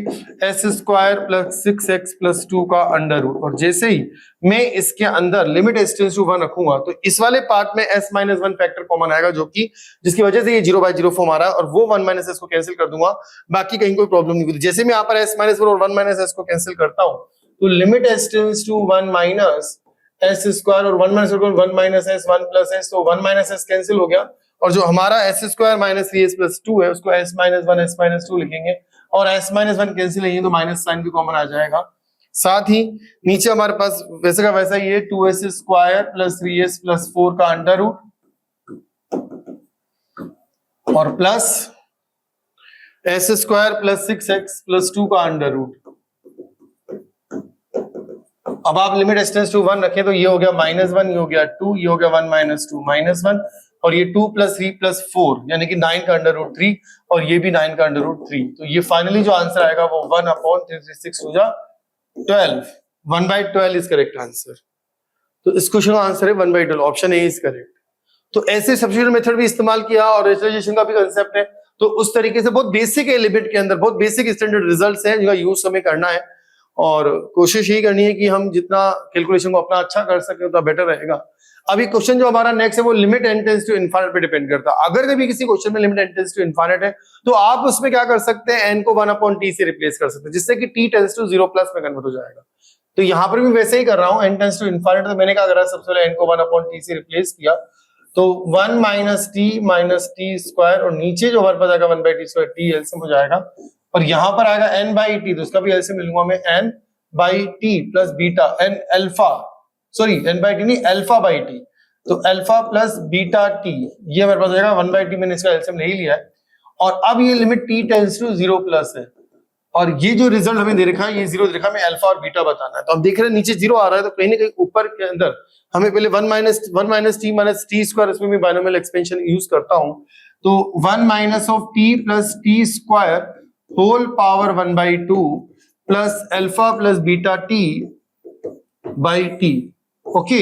s² + 6x + 2 का अंडर रूट। और जैसे ही मैं इसके अंदर लिमिट s टेंड्स टू 1 रखूंगा, तो इस वाले पार्ट में s - 1 फैक्टर कॉमन आएगा, जो कि जिसकी वजह से ये 0/0 फॉर्म आ रहा है, और वो 1 - s को कैंसिल कर दूंगा, बाकी कहीं कोई प्रॉब्लम नहीं होती। जैसे मैं यहाँ पर s - 1 और 1 - s को कैंसिल करता हूँ, तो limit s tends to 1 minus s² और 1 - s 1 - s 1 + s, तो 1 - s कैंसिल हो गया, और जो हमारा s² - 3s + 2 है उसको s - 1 s - 2 लिखेंगे, और s - 1 कैंसिल नहीं है तो माइनस साइन भी कॉमन आ जाएगा। साथ ही नीचे हमारे पास वैसे का वैसा ही है 2s² + 3s + 4 का अंडर रूट, और प्लस s² + 6x + 2 का अंडर रूट। अब आप लिमिट s टेंड्स टू 1 रखें, तो ये हो गया -1, ये हो गया 2, ये हो गया 1 - 2 -1, और ये 2 + 3 + 4 यानी कि 9 का अंडर रूट 3, और ये भी 9 का अंडर रूट 3। तो ये फाइनली जो आंसर आएगा वो 1/336 हो जा 12, 1/12 इज करेक्ट आंसर। तो इस क्वेश्चन का आंसर है 1/12, ऑप्शन ए इज करेक्ट। तो ऐसे सब्स्टिट्यूशन मेथड भी इस्तेमाल किया, और रेशनलाइजेशन का भी कांसेप्ट है। तो उस तरीके से बहुत बेसिक है, लिमिट के अंदर बहुत बेसिक स्टैंडर्ड रिजल्ट्स हैं जिनका यूज हमें करना है। और कोशिश यही करनी है कि हम जितना कैलकुलेशन को अपना अच्छा कर सके उतना बेटर रहेगा। अभी क्वेश्चन जो हमारा नेक्स्ट है वो limit n tends to infinite पे डिपेंड करता है। अगर कभी किसी क्वेश्चन में limit n tends to infinite है तो आप उसमें क्या कर सकते हैं, n को 1/t से रिप्लेस कर सकते हैं, जिससे कि t टेंड्स टू 0 प्लस में कन्वर्ट हो जाएगा। तो यहाँ पर भी वैसे ही कर रहा हूँ, n टेंड्स टू इनफाइनाइट, तो मैंने क्या करा, सबसे पहले n को 1/t से रिप्लेस किया, तो 1 माइनस t स्क्वायर, और नीचे जो हमारे पास आएगा 1/t स्क्वायर, t एलसीएम हो जाएगा, और यहाँ पर आएगा n/t, तो उसका भी एलसीएम ले लूंगा मैं, n/t plus beta n alpha, sorry n/t नहीं, अल्फा/t, तो अल्फा प्लस बीटा टी, ये हमारे पास आएगा 1/t, मैंने इसका एलसीएम ले ही लिया है। और अब ये limit t tends to 0 plus है, और ये जो रिजल्ट हमें दे रखा है ये 0 दे रखा है, हमें अल्फा और बीटा बताना है। तो हम देख रहे हैं नीचे 0 आ रहा है, तो कहीं ना कहीं ऊपर के अंदर हमें पहले 1 माइनस t स्क्वायर, इसमें भी बाइनोमियल एक्सपेंशन यूज करता हूं, तो 1 minus of t plus t square whole power 1/2 plus alpha plus beta t by t, okay,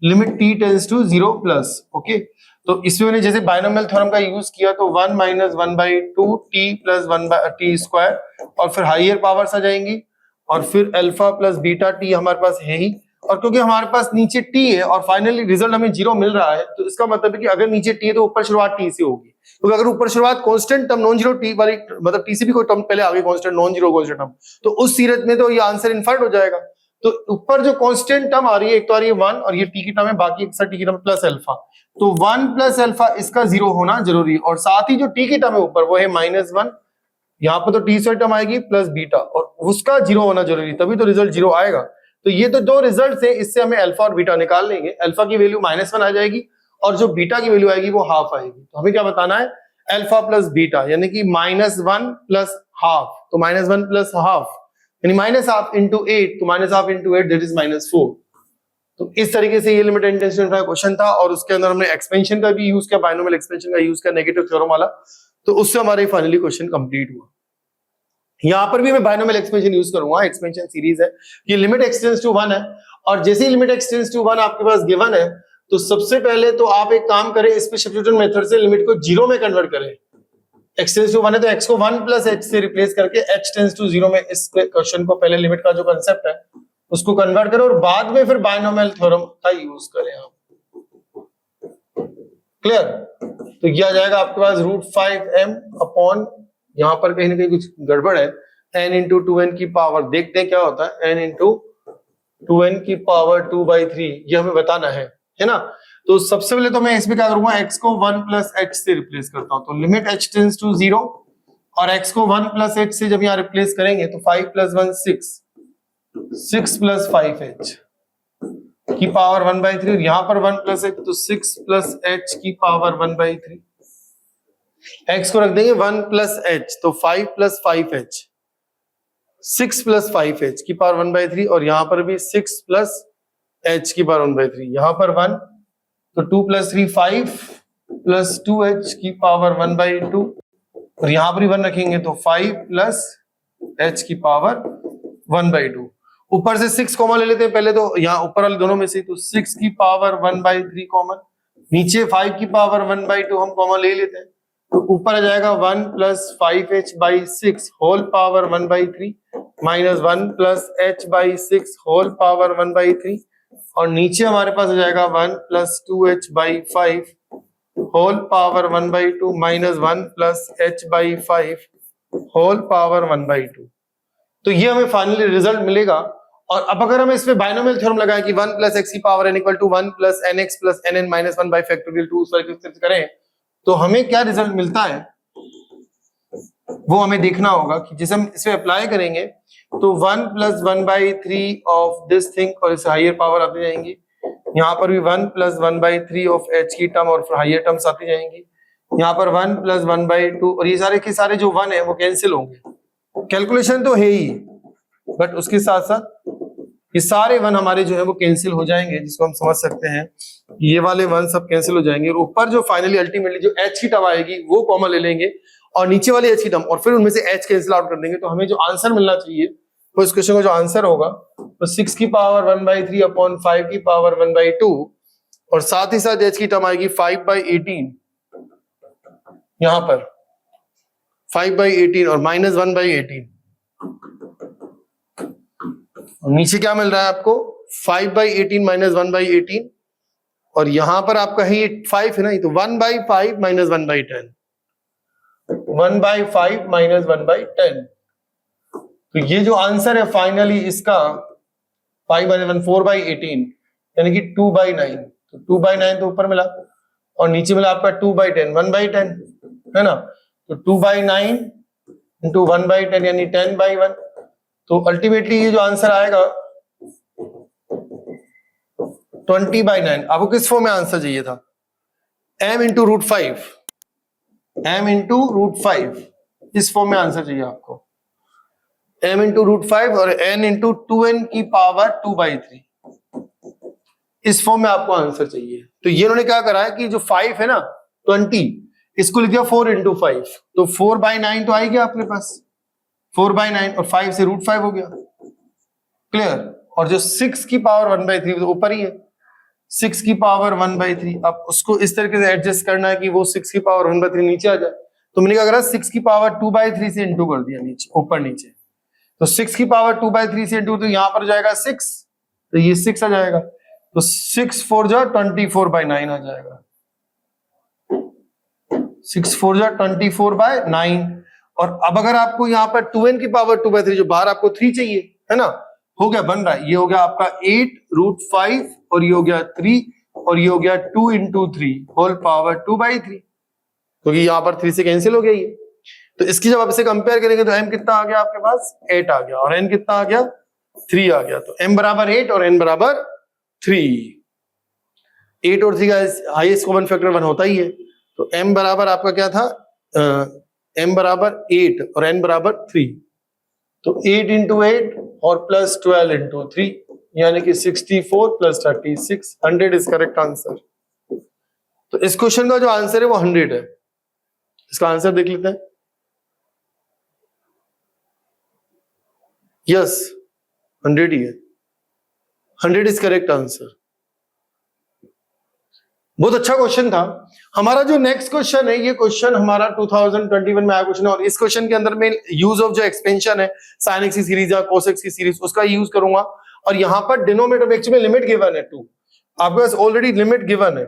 limit t tends to 0 plus, okay. तो इसमें मैंने जैसे बाइनोमियल थ्योरम का यूज किया, तो 1 minus 1/2 t plus 1/t square, और फिर हाइयर पावर्स आ जाएंगी, और फिर अल्फा प्लस बीटा t हमारे पास है ही, और क्योंकि हमारे पास नीचे t है और फाइनली रिजल्ट हमें 0 मिल रहा है, तो इसका मतलब है कि अगर नीचे t है तो ऊपर शुरुआत t से होगी, क्योंकि अगर ऊपर शुरुआत constant term non zero t वाली, मतलब t से भी कोई टर्म पहले आ गई constant non zero constant term, तो उस सीरत में तो ये आंसर इनफाइनाइट हो जाएगा। तो ऊपर जो कांस्टेंट टर्म आ रही है, एक तो आ रही है 1 और ये t की टर्म है, बाकी एक t की टर्म प्लस अल्फा, तो 1 प्लस अल्फा इसका 0 होना जरूरी है, और साथ ही जो t की टर्म है ऊपर वो है -1, यहाँ पर तो t से टर्म आएगी प्लस बीटा, और उसका 0 होना जरूरी, तभी तो रिजल्ट 0 आएगा। तो ये तो दो रिजल्ट है, इससे हमें अल्फा और बीटा निकाल लेंगे। अल्फा की वैल्यू -1 आ जाएगी और जो बीटा की वैल्यू आएगी वो हाफ आएगी। तो हमें क्या बताना है, अल्फा प्लस बीटा, यानी कि -1 प्लस हाफ, तो -1 प्लस हाफ यानी -हाफ इंटू 8, तो -हाफ इंटू 8 दैट इज -4। तो इस तरीके से ये limit n tends to infinite question था, और उसके अंदर हमने एक्सपेंशन का भी यूज किया, बाइनोमियल एक्सपेंशन का यूज किया, नेगेटिव थ्योरम वाला, तो उससे हमारे फाइनली क्वेश्चन कंप्लीट हुआ। यहाँ पर भी मैं बाइनोमियल एक्सपेंशन यूज करूंगा, एक्सपेंशन सीरीज है, ये लिमिट x टेंड्स टू 1 है, और जैसे ही लिमिट x टेंड्स टू 1 आपके पास गिवन है, तो सबसे पहले तो आप एक काम करें, इस पे सब्स्टिट्यूशन मेथड से लिमिट को 0 में कन्वर्ट करें। x टेंड्स टू 1 है तो x को 1 प्लस h से रिप्लेस करके h टेंड्स टू 0 में इस क्वेश्चन को, पहले लिमिट का जो कांसेप्ट है उसको कन्वर्ट करें, और बाद में फिर बाइनोमियल थ्योरम का यूज करें आप। क्लियर? तो ये आ जाएगा आपके पास √5m अपॉन, यहां पर कहीं ना कहीं कुछ गड़बड़ है, n इंटू 2n की पावर, देखते हैं क्या होता है, n इंटू 2n की पावर 2/3, ये हमें बताना है ना। तो सबसे पहले तो मैं इसमें क्या करूंगा, x को 1 प्लस h से रिप्लेस करता हूं, तो लिमिट h टेंड्स टू 0, और x को 1 प्लस h से जब यहाँ रिप्लेस करेंगे तो 5 प्लस 1 6 प्लस 5h की पावर 1/3, और यहाँ पर 1 प्लस h, तो 6 प्लस h की पावर 1/3, x को रख देंगे 1 प्लस h, तो 5 प्लस 5h, 6 प्लस 5h की पावर 1/3, और यहाँ पर भी 6 प्लस h की पावर 1/3, यहाँ पर 1, तो 2 प्लस 3 5 प्लस 2h की पावर 1/2, और यहाँ पर भी 1 रखेंगे तो 5 प्लस h की पावर 1/2। ऊपर से 6 कॉमन ले लेते हैं पहले, तो यहाँ ऊपर वाले दोनों में से, तो 6 की पावर 1/3 कॉमन, नीचे 5 की पावर 1/2 हम कॉमन ले लेते हैं, तो ऊपर आ जाएगा 1 plus 5h/6 whole power 1/3 minus 1 plus h/6 whole power 1/3, और नीचे हमारे पास आ जाएगा 1 plus 2h/5 whole power 1/2 minus 1 plus h/5 whole power 1/2। तो ये हमें फाइनली रिजल्ट मिलेगा। और अब अगर हम इसमें बाइनोमियल थ्योरम लगाएं कि 1 प्लस x की power n equal to 1 plus nx plus nn minus 1 by factorial 2 करें, तो हमें क्या रिजल्ट मिलता है वो हमें देखना होगा, कि जैसे हम इसमें अप्लाई करेंगे तो 1 प्लस 1/3 ऑफ दिस थिंग, और इस हायर पावर आती जाएंगी, यहाँ पर भी 1 प्लस 1/3 ऑफ h की टर्म और फिर हायर टर्म्स आती जाएंगी, यहाँ पर 1 प्लस 1/2, और ये सारे के सारे जो 1 है वो कैंसिल होंगे। कैलकुलेशन तो है ही, बट उसके साथ साथ ये सारे 1 हमारे जो है वो कैंसिल हो जाएंगे, जिसको हम समझ सकते हैं ये वाले 1 सब कैंसिल हो जाएंगे, और ऊपर जो फाइनली अल्टीमेटली जो h की टर्म आएगी वो कॉमन ले लेंगे, और नीचे वाली h की टर्म, और फिर उनमें से h कैंसिल आउट कर देंगे। तो हमें जो आंसर मिलना चाहिए वो इस क्वेश्चन का जो आंसर होगा वो 6 की पावर 1/3 अपॉन 5 की पावर 1/2, और साथ ही साथ h की टर्म आएगी 5/18, यहाँ पर 5/18 और -1/18, और नीचे क्या मिल रहा है आपको 5/18 माइनस 1/18 और यहां पर आपका है ये 5 है ना, तो 1/5 माइनस 1/10 1/5 माइनस 1/10। तो ये जो आंसर है फाइनली इसका 4/18 यानी कि 2/9। तो 2/9 तो ऊपर मिला और नीचे मिला आपका 2/10 1/10 है ना। तो 2/9 इंटू 1/10 यानी 10/1। तो अल्टीमेटली ये जो आंसर आएगा 20/9। आपको किस फॉर्म में आंसर चाहिए था? m into root 5 m into root 5 इस फॉर्म में आंसर चाहिए आपको। m इंटू रूट 5 और n इंटू 2n की पावर 2/3 इस फॉर्म में आपको आंसर चाहिए। तो ये उन्होंने क्या करा है कि जो 5 है ना 20 इसको लिख दिया 4 इंटू 5 तो 4/9 तो आएगी आपके पास 4/9 और 5 से रूट 5 हो गया क्लियर। और जो 6 की पावर 1/3 तो ऊपर ही है 6 की पावर 1/3। अब उसको इस तरीके से एडजस्ट करना है कि वो 6 की पावर 1/3 नीचे आ जाए। तो मैंने क्या करा 6 की पावर 2/3 से इंटू कर दिया नीचे ऊपर नीचे। तो 6 की पावर 2/3 से इंटू तो यहां पर जाएगा 6 तो ये 6 आ जाएगा। तो 6 4 जा 24/9 आ जाएगा 6 4 जा 24/9। और अब अगर आपको यहाँ पर 2n की पावर 2/3 जो बाहर आपको 3 चाहिए है ना हो गया बन रहा है। ये हो गया आपका 8 रूट 5 और ये हो गया 3 और ये हो गया 2 इंटू 3 होल पावर 2/3 क्योंकि यहाँ पर 3 से कैंसिल हो गया ये। तो इसकी जब आप इसे कंपेयर करेंगे तो m कितना आ गया आपके पास 8 आ गया और n कितना आ गया 3 आ गया। तो m बराबर 8 और n बराबर 3। 8 और 3 का हाईएस्ट कॉमन फैक्टर 1 होता ही है। तो m बराबर आपका क्या था m बराबर 8 और n बराबर 3। तो 8 इंटू 8 और प्लस 12 इंटू 3 यानी कि 64 प्लस 36 100 इज करेक्ट आंसर। तो इस क्वेश्चन का जो आंसर है वो 100 है। इसका आंसर देख लेते हैं। यस 100 ही है 100 इज करेक्ट आंसर। बहुत अच्छा क्वेश्चन था। हमारा जो नेक्स्ट क्वेश्चन है ये क्वेश्चन हमारा 2021 में आया क्वेश्चन है और इस क्वेश्चन के अंदर में यूज ऑफ जो एक्सपेंशन है sin x की सीरीज या cos x की सीरीज उसका यूज करूंगा। और यहां पर डिनोमिनेटर में एक्चुअली लिमिट गिवन है 2 आपके पास ऑलरेडी लिमिट गिवन है।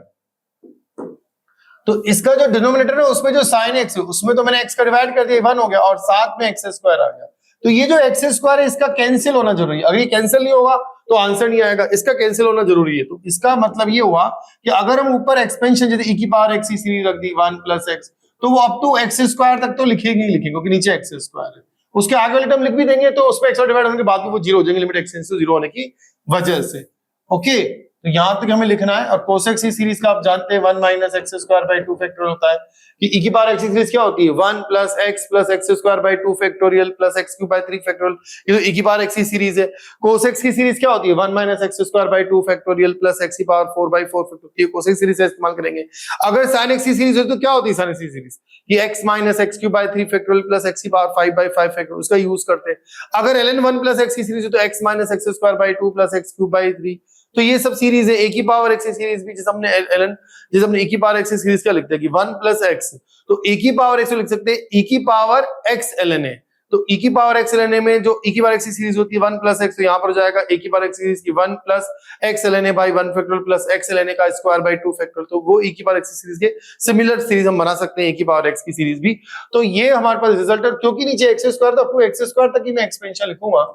तो इसका जो डिनोमिनेटर है उसमें जो sin x है उसमें तो मैंने x का डिवाइड कर दिया 1 हो गया और साथ में x स्क्वायर आ गया। तो ये जो x स्क्वायर है इसका कैंसिल होना जरूरी है। अगर ये कैंसिल नहीं होगा तो आंसर नहीं आएगा। इसका कैंसिल होना जरूरी है। तो इसका मतलब ये हुआ कि अगर हम ऊपर एक्सपेंशन जैसे e की पावर x की सीरीज रख दी 1 प्लस x तो वो अप टू x स्क्वायर तक तो लिखेंगे ही लिखेंगे क्योंकि नीचे x स्क्वायर है। उसके आगे वाले टर्म लिख भी देंगे तो उस पर x डिवाइड होने के बाद वो 0 हो जाएंगे लिमिट x से 0 होने की वजह से। ओके तो यहां तक हमें लिखना है। और cos x की सीरीज का आप जानते हैं 1 minus x square by 2 factorial होता है कि e की पावर x की सीरीज क्या होती है 1 plus x square by 2 factorial plus x cube by 3 factorial. ये तो e की पावर x की सीरीज है। cos x की सीरीज क्या होती है 1 minus x square by 2 factorial plus x की power 4 by 4 factorial. cos x series से इस्तेमाल करेंगे। अगर sin x की सीरीज है तो क्या होती है sin x की सीरीज कि x minus x cube by 3 factorial plus x की पावर 5 बाई 5 फैक्टोरियल उसका यूज करते हैं। अगर ln 1 प्लस x की सीरीज है तो x minus x square by 2 plus x cube by 3। तो ये सब सीरीज है। a की पावर x की सीरीज भी जैसे हमने ln जैसे हमने e की पावर x की सीरीज क्या लिखते हैं कि 1 प्लस x तो e की पावर x को लिख सकते हैं e की पावर x ln a। तो e की पावर x ln a में जो e की पावर x की सीरीज होती है 1 प्लस x तो यहां पर जाएगा a की पावर x सीरीज की 1 plus x ln a by 1 factorial plus x ln a का स्क्वायर बाई 2 फैक्टोरियल। तो वो e की पावर x की सीरीज के सिमिलर सीरीज हम बना सकते हैं a की पावर x की सीरीज भी। तो ये हमारे पास रिजल्ट है क्योंकि नीचे x स्क्वायर तो अप टू x स्क्वायर तक ही मैं एक्सपेंशन लिखूंगा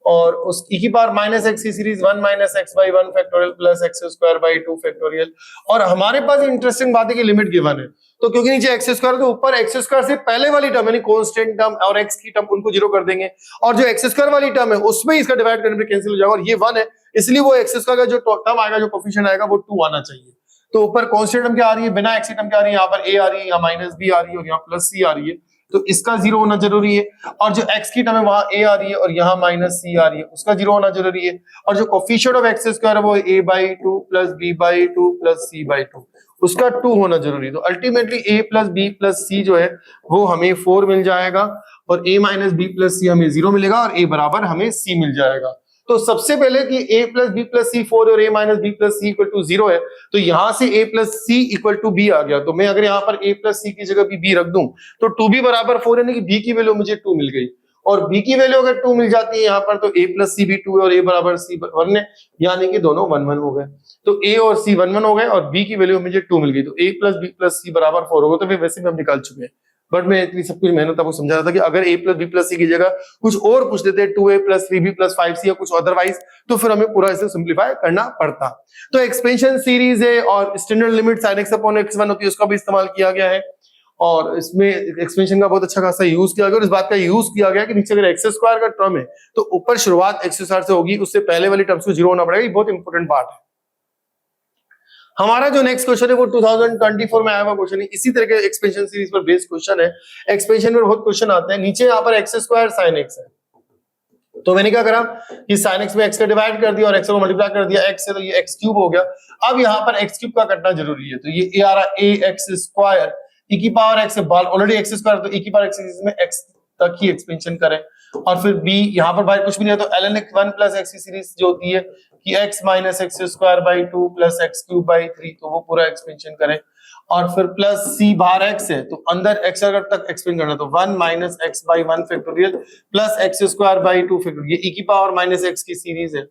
और उस e की पावर माइनस एक्स की series 1 minus x by 1 factorial plus x square by 2 factorial. और हमारे पास इंटरेस्टिंग बात है कि लिमिट गिवन है तो क्योंकि नीचे एक्स स्क्वायर तो ऊपर एक्स स्क्वायर से पहले वाली टर्म यानी कांस्टेंट टर्म और एक्स की टर्म उनको 0 कर देंगे और जो एक्स स्क्वायर वाली टर्म है उसमें इसका डिवाइड करने पे कैंसिल हो जाएगा और ये 1 है इसलिए वो एक्स स्क्वायर का जो टर्म आएगा जो कोफिशिएंट आएगा वो 2 आना चाहिए। तो ऊपर कांस्टेंट टर्म क्या आ रही है बिना एक्स की टर्म क्या आ रही है यहाँ पर a आ रही है यहाँ माइनस b आ रही है और यहाँ प्लस c आ रही है। तो इसका 0 होना जरूरी है और जो x की टर्म है वहां a आ रही है और यहाँ माइनस c आ रही है उसका 0 होना जरूरी है। और जो कोफिशिएंट ऑफ एक्स स्क्वायर है वो a by 2 plus b by 2 plus c by 2 उसका 2 होना जरूरी है। तो ultimately a plus b plus c जो है वो हमें 4 मिल जाएगा और a minus b plus c हमें 0 मिलेगा और a बराबर हमें c मिल जाएगा। तो सबसे पहले कि a plus b plus c 4 और a minus b plus c equal to 0 है तो यहां से a plus c equal to b आ गया। तो मैं अगर यहाँ पर a प्लस सी की जगह भी b रख दूं तो 2b बराबर 4 यानी कि b की वैल्यू मुझे 2 मिल गई। और b की वैल्यू अगर 2 मिल जाती है यहाँ पर तो a प्लस सी भी 2 है और a बराबर c 1 है, यानी कि दोनों 1 1 हो गए। तो a और c 1 1 हो गए और b की वैल्यू मुझे 2 मिल गई, तो a plus b plus c बराबर 4 होगा। तो फिर वैसे भी हम निकाल चुके हैं, बट मैं इतनी सब कुछ मेहनत आपको समझा रहा था कि अगर a plus b plus c की जगह कुछ और पूछ देते 2a plus 3b plus 5c या कुछ अदरवाइज, तो फिर हमें पूरा इसे सिंप्लीफाई करना पड़ता। तो एक्सपेंशन सीरीज है और standard limit sin x upon x1 होती है, उसका भी इस्तेमाल किया गया है और इसमें एक्सपेंशन का बहुत अच्छा खासा यूज किया गया और इस बात का यूज किया गया कि नीचे अगर एक्स स्क्वायर का टर्म है तो ऊपर शुरुआत एक्स स्क्वायर से होगी, उससे पहले वाली टर्म्स को जीरो होना पड़ेगा। ये बहुत इंपॉर्टेंट पार्ट है। हमारा जो नेक्स्ट क्वेश्चन है वो 2024 में आया हुआ क्वेश्चन है, इसी तरह के एक्सपेंशन सीरीज पर बेस्ड क्वेश्चन है। एक्सपेंशन में बहुत क्वेश्चन आते हैं। नीचे यहाँ पर एक्स स्क्वायर साइन एक्स है, तो मैंने क्या करा कि साइन एक्स में एक्स का डिवाइड कर दिया और एक्स को मल्टीप्लाई कर दिया एक्स से, तो ये एक्स क्यूब हो गया। अब यहाँ पर एक्स क्यूब का कटना जरूरी है, तो ये आ रहा ए एक्स स्क्वायर e की power x already x square, तो e की पावर एक्स में एक्स तक ही एक्सपेंशन करें और फिर b यहाँ पर भाई कुछ भी नहीं है तो ln 1 प्लस एक्स की सीरीज जो होती है कि x minus x square by 2 plus x cube by 3, तो वो पूरा एक्सपेंशन करें और फिर प्लस c बाहर x है तो अंदर x अगर तक एक्सपेंड करना तो 1 minus x by 1 factorial plus x square by 2 factorial, ये e की पावर माइनस एक्स की सीरीज है।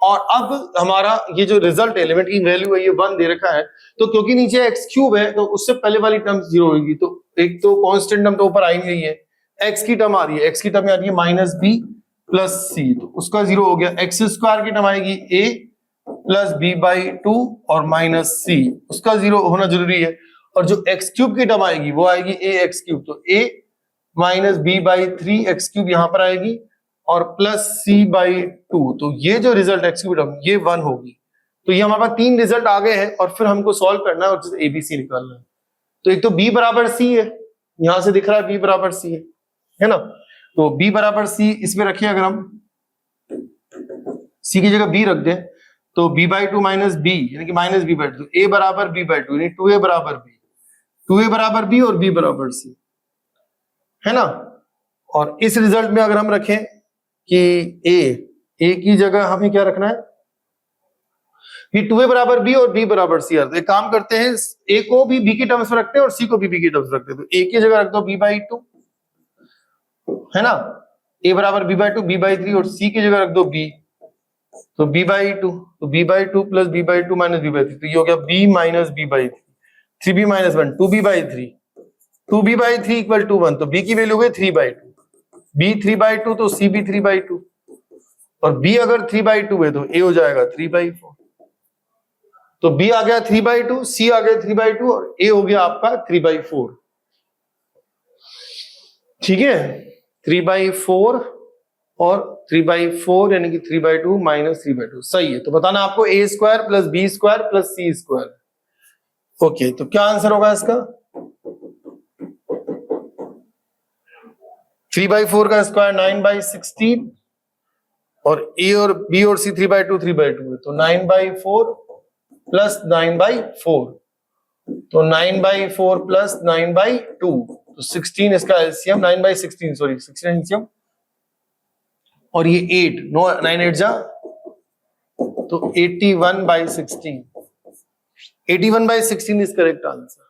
और अब हमारा ये जो रिजल्ट है लिमिट की वैल्यू है ये 1 दे रखा है, तो क्योंकि नीचे x क्यूब है तो उससे पहले वाली टर्म जीरो होगी, तो एक तो कांस्टेंट टर्म तो ऊपर आ ही नहीं है, x की टर्म आ रही है, x की टर्म आ रही है माइनस b प्लस c, तो उसका जीरो हो गया। एक्स स्क्वायर की टर्म आएगी a प्लस b बाई 2 और माइनस c, उसका जीरो होना जरूरी है। और जो x क्यूब की टर्म आएगी वो आएगी a x क्यूब, तो a minus b by 3 x cube यहाँ पर आएगी और प्लस c बाई 2, तो ये जो रिजल्ट एक्स क्यूब टर्म ये 1 होगी। तो ये हमारे पास 3 रिजल्ट आ गए हैं और फिर हमको सॉल्व करना है और एबीसी निकालना है। तो एक तो b बराबर c है, यहां से दिख रहा है b बराबर c है ना, तो b बराबर c इसमें रखिए, अगर हम c की जगह b रख दें तो b बाई 2 माइनस b यानी कि माइनस b बाई 2, a बराबर b बाई 2 यानी 2a बराबर b, 2a बराबर b और b बराबर c है ना। और इस रिजल्ट में अगर हम रखें कि a की जगह हमें क्या रखना है कि 2a बराबर b और b बराबर c, तो एक काम करते हैं a को भी b की टर्म्स में रखते हैं और c को भी b की टर्म्स में रखते हैं, तो a की जगह रख दो b बाई 2 है ना, a बराबर b बाई 2 b बाई 3 और c की जगह रख दो b, तो b बाई 2, तो b by 2 plus b by 2 minus b by 3, तो ये हो गया b minus b by 3, 3b minus 1 2b by 3, 2b by 3 equal to 1, तो b की वैल्यू हो गई 3 बाई 2, b 3 बाई 2 तो c भी 3 बाई 2 और b अगर 3 बाई 2 है तो a हो जाएगा 3 बाई 4, तो b आ गया 3 बाई 2, c आ गया 3 बाई 2 और a हो गया आपका 3 बाई 4। ठीक है, 3 बाई 4 और 3 बाई 4 यानी कि 3 बाई 2 माइनस 3 बाई 2 सही है। तो बताना आपको a square plus b square plus c square. Okay, तो क्या आंसर होगा इसका 3 बाई 4 का स्क्वायर 9 बाई 16 और a और b और c 3 बाई 2 3 बाई 2 है, तो 9 बाई 4 प्लस 9 बाई 4, तो 9 बाई 4 प्लस 9 बाई 2, तो 16 इसका एलसीएम 9 बाई 16 सॉरी 16 एलसीएम और ये 8 9 9 8 जा तो 81 by 16, 81 by 16 is correct answer.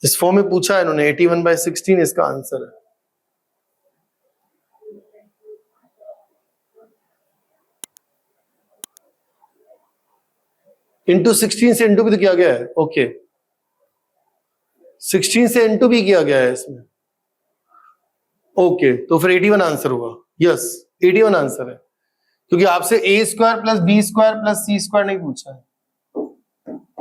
इस फॉर्म में पूछा है इन्होंने, 81 बाई 16 इसका आंसर है। इंटू 16 से इंटू भी तो किया गया है, ओके 16 से इंटू भी किया गया है इसमें, ओके तो फिर 81 आंसर होगा। यस 81 आंसर है, क्योंकि आपसे a square plus B square plus C square नहीं पूछा है,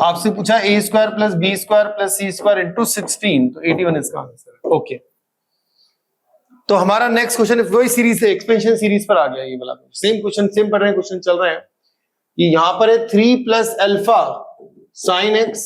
आपसे पूछा a square plus B square plus C square into 16, तो 81 इसका आंसर है। ओके, तो हमारा नेक्स्ट क्वेश्चन वही सीरीज है, एक्सपेंशन सीरीज पर आ गया ये वाला, सेम क्वेश्चन सेम पढ़ रहे हैं, क्वेश्चन चल रहे हैं। ये यहां पर है 3 प्लस अल्फा साइन एक्स,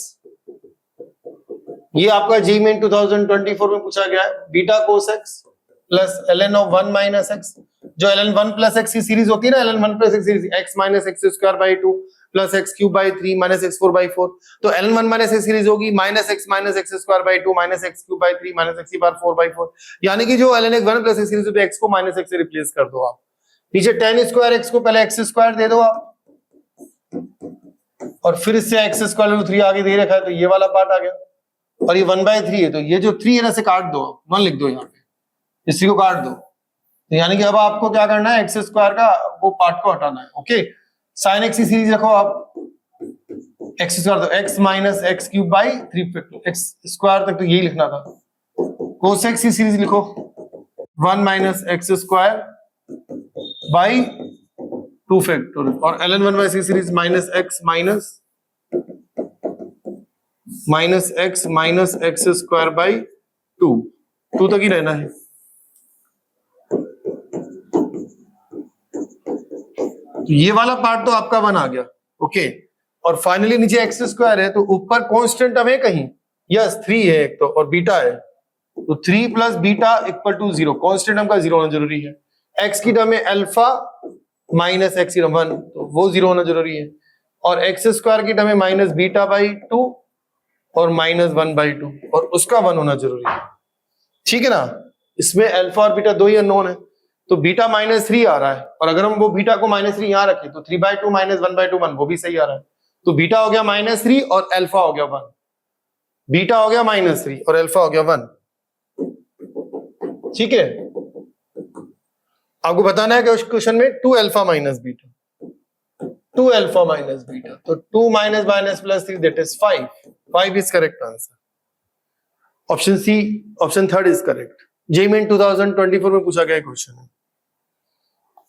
ये आपका जी मेन 2024 में पूछा गया है, beta cos x plus ln of 1 minus x, जो ln 1 प्लस एक्स की सीरीज होती है ना, ln 1 plus x series x minus x square by 2 plus x cube by 3 minus x 4 by 4, तो ln 1 माइनस एक्स सीरीज होगी minus x square by 2 minus x cube by 3 minus x की power 4 by 4, यानी कि जो ln 1 plus x series होती है x को minus x से रिप्लेस कर दो आप, नीचे tan स्क्वायर x को पहले एक्स स्क्वायर दे दो आप और फिर इससे एक्स स्क्वायर 3 आगे दे रखा है, तो ये वाला पार्ट आ गया और ये 1 बाई 3 है, तो ये जो 3 है ना से काट दो, 1 लिख दो यहाँ पे, इसी को काट दो, तो यानी कि अब आपको क्या करना है, एक्स स्क्वायर का वो पार्ट को हटाना है। ओके, साइन एक्स की सीरीज रखो आप, एक्स स्क्वायर तो x minus x cube by 3 factor x square तक तो यही लिखना था। कोस एक्स की सीरीज लिखो 1 minus x square by 2 factor, और ln 1 की series minus x minus x square by 2 तक ही रहना है। तो ये वाला पार्ट तो आपका 1 आ गया। ओके, और फाइनली नीचे एक्स स्क्वायर है, तो ऊपर कांस्टेंट अब है कहीं, यस 3 है एक तो, और बीटा है, तो 3 plus beta equal to 0, constant हमका 0 होना जरूरी है। एक्स की टर्म में अल्फा माइनस एक्स की टर्म 1, तो वो 0 होना जरूरी है, और एक्स स्क्वायर की टर्म में माइनस बीटा बाई 2 और माइनस 1 बाई 2, और उसका 1 होना जरूरी है। ठीक है ना, इसमें अल्फा और बीटा दो ही अननोन है, तो बीटा माइनस 3 आ रहा है, और अगर हम वो बीटा को माइनस 3 यहां रखें तो 3/2 माइनस 1/2 1, वो भी सही आ रहा है। तो बीटा हो गया -3 और अल्फा हो गया 1, बीटा हो गया -3 और अल्फा हो गया 1। ठीक है, आपको बताना है कि उस क्वेश्चन में 2 alpha minus beta, 2 alpha minus beta, तो 2 minus minus plus 3 that is 5 is correct answer. Option C, option third is correct. JEE Main 2024 में पूछा गया क्वेश्चन है।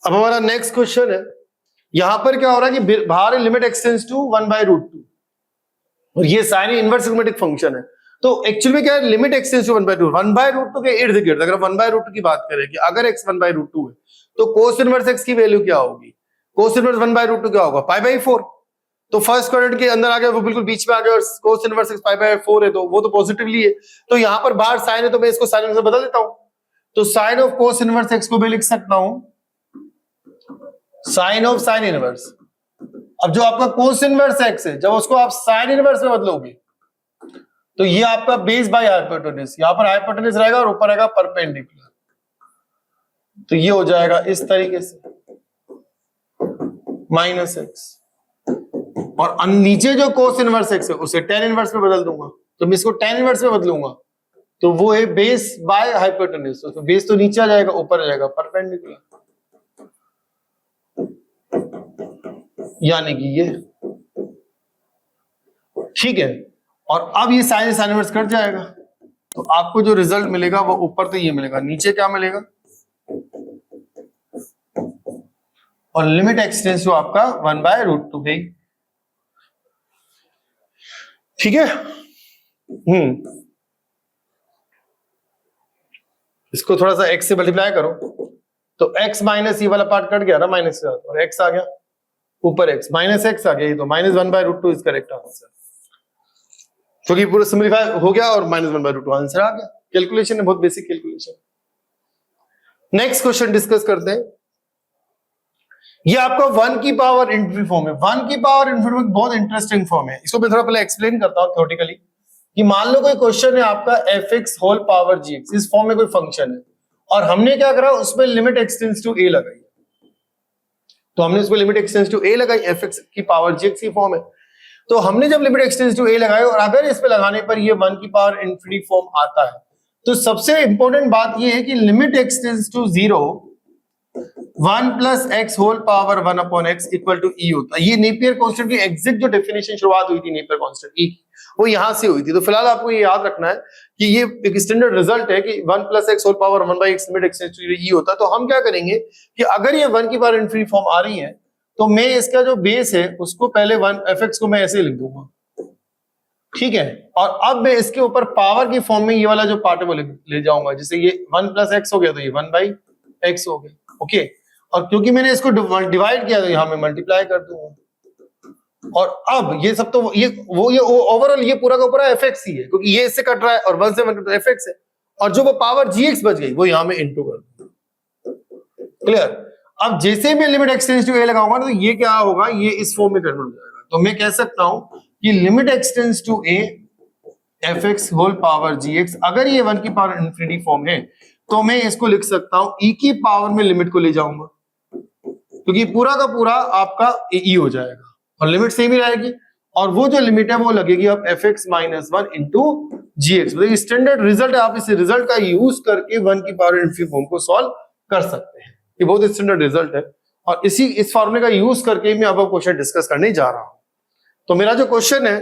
अब हमारा नेक्स्ट क्वेश्चन है, यहां पर क्या हो रहा है कि बाहर लिमिट एक्सटेंड्स टू 1/√2, और ये साइन इनवर्स ट्रिग्नोमेट्रिक फंक्शन है। तो एक्चुअल में क्या है, लिमिट एक्सटेंड्स टू 1/√2 के इर्द गिर्द अगर 1/√2 की बात करें कि अगर x 1/√2 है तो कोस इनवर्स x की वैल्यू क्या होगी, कोस इनवर्स 1/√2 क्या होगा, π/4। तो फर्स्ट क्वाड्रेंट के अंदर आ गया, वो बिल्कुल बीच में आ गया, और कोस इनवर्स x π/4 है, तो वो तो पॉजिटिवली है, तो यहां पर बाहर साइन है, तो मैं इसको साइन इनवर्स बदल देता हूं, तो sine of cos inverse x को मैं लिख सकता हूं साइन ऑफ साइन इनवर्स। अब जो आपका कोस इनवर्स x है, जब उसको आप साइन इनवर्स में बदलोगे तो ये आपका बेस बाय हाइपोटेन्यूज, यहां पर हाइपोटेन्यूज रहेगा और ऊपर रहेगा परपेंडिकुलर, तो ये हो जाएगा इस तरीके से -x, और नीचे जो कोस इनवर्स x है उसे tan इनवर्स में बदल दूंगा, तो मैं इसको tan इनवर्स में बदलूंगा तो वो है बेस बाय हाइपोटेन्यूज, तो बेस तो नीचे आ जाएगा, ऊपर आ जाएगा परपेंडिकुलर, यानी कि ये। ठीक है, और अब ये साइन साइन इनवर्स कट जाएगा, तो आपको जो रिजल्ट मिलेगा वो ऊपर तो ये मिलेगा, नीचे क्या मिलेगा, और लिमिट एक्सटेंड्स टू आपका 1/√2 है। ठीक है, इसको थोड़ा सा x से मल्टीप्लाई करो, तो x माइनस ये वाला पार्ट कट गया ना, माइनस से, और x आ गया ऊपर, x माइनस x आ गया, ये तो -1/√2 इज करेक्ट आंसर, क्योंकि पूरा सिंपलीफाई हो गया और -1/√2 आंसर आ गया। कैलकुलेशन है, बहुत basic calculation. Next question discuss करते हैं। ये आपका 1 की पावर इन्फिनिटी फॉर्म है। 1 की पावर इन्फिनिटी बहुत इंटरेस्टिंग फॉर्म है, इसको मैं थोड़ा पहले एक्सप्लेन करता हूं थ्योरेटिकली, कि मान लो कोई क्वेश्चन है आपका fx होल पावर gx, इस फॉर्म में कोई फंक्शन है, और हमने क्या करा, उसमें लिमिट एक्सटेंड्स टू a लगाई, तो हमने उसमें लिमिट एक्सटेंड्स टू a लगाई, fx की पावर gx की फॉर्म है, तो हमने जब लिमिट एक्सटेंड्स टू a लगाई, और अगर इस पे लगाने पर ये 1 की पावर इन्फिनिटी फॉर्म आता है, तो सबसे इंपॉर्टेंट बात ये है कि limit x tends to 0 1 plus x whole power 1/x equal to e होता है। ये नेपियर कांस्टेंट की एग्जैक्ट जो डेफिनेशन शुरुआत हुई थी नेपियर कांस्टेंट ई, वो यहां से हुई थी। तो फिलहाल आपको ये याद रखना है कि ये एक स्टैंडर्ड रिजल्ट है कि 1 plus x whole power 1/x limit x tends to e होता है। तो हम क्या करेंगे कि अगर ये 1 की पावर इन्फिनिटी फॉर्म आ रही है, तो मैं इसका जो बेस है उसको पहले 1 fx को मैं ऐसे लिख दूंगा, ठीक है, और अब मैं इसके ऊपर पावर की फॉर्म में ये वाला जो पार्ट है वो ले जाऊंगा, जैसे ये 1 प्लस एक्स हो गया तो ये 1/x हो गया, ओके, और क्योंकि मैंने इसको डिवाइड किया तो यहां मैं मल्टीप्लाई कर दूंगा, और अब ये सब तो ये ओवरऑल ये पूरा का पूरा fx ही है, क्योंकि ये इससे कट रहा है और 1 से 1 तो fx है, और जो वो पावर gx बच गई वो यहां में इनटू कर दूंगा। क्लियर? अब जैसे मैं लिमिट एक्सटेंड्स टू a लगाऊंगा तो ये क्या होगा, ये इस फॉर्म में कन्वर्ट हो जाएगा, तो मैं कह सकता हूं कि limit x tends to a fx whole power gx, अगर ये 1 की पावर इन्फिनिटी फॉर्म है तो मैं इसको लिख सकता हूं e की पावर में लिमिट को ले जाऊंगा, क्योंकि पूरा का पूरा आपका e हो जाएगा और लिमिट सेम ही रहेगी, और वो जो लिमिट है वो लगेगी अब fx माइनस 1 इंटू gx। मतलब स्टैंडर्ड रिजल्ट है, आप इस रिजल्ट का यूज करके 1 की पावर इन्फिनिटी फॉर्म को सॉल्व कर सकते हैं। ये बहुत स्टैंडर्ड रिजल्ट है और इस फॉर्मूले का यूज करके मैं अब क्वेश्चन डिस्कस करने जा रहा हूं। तो मेरा जो क्वेश्चन है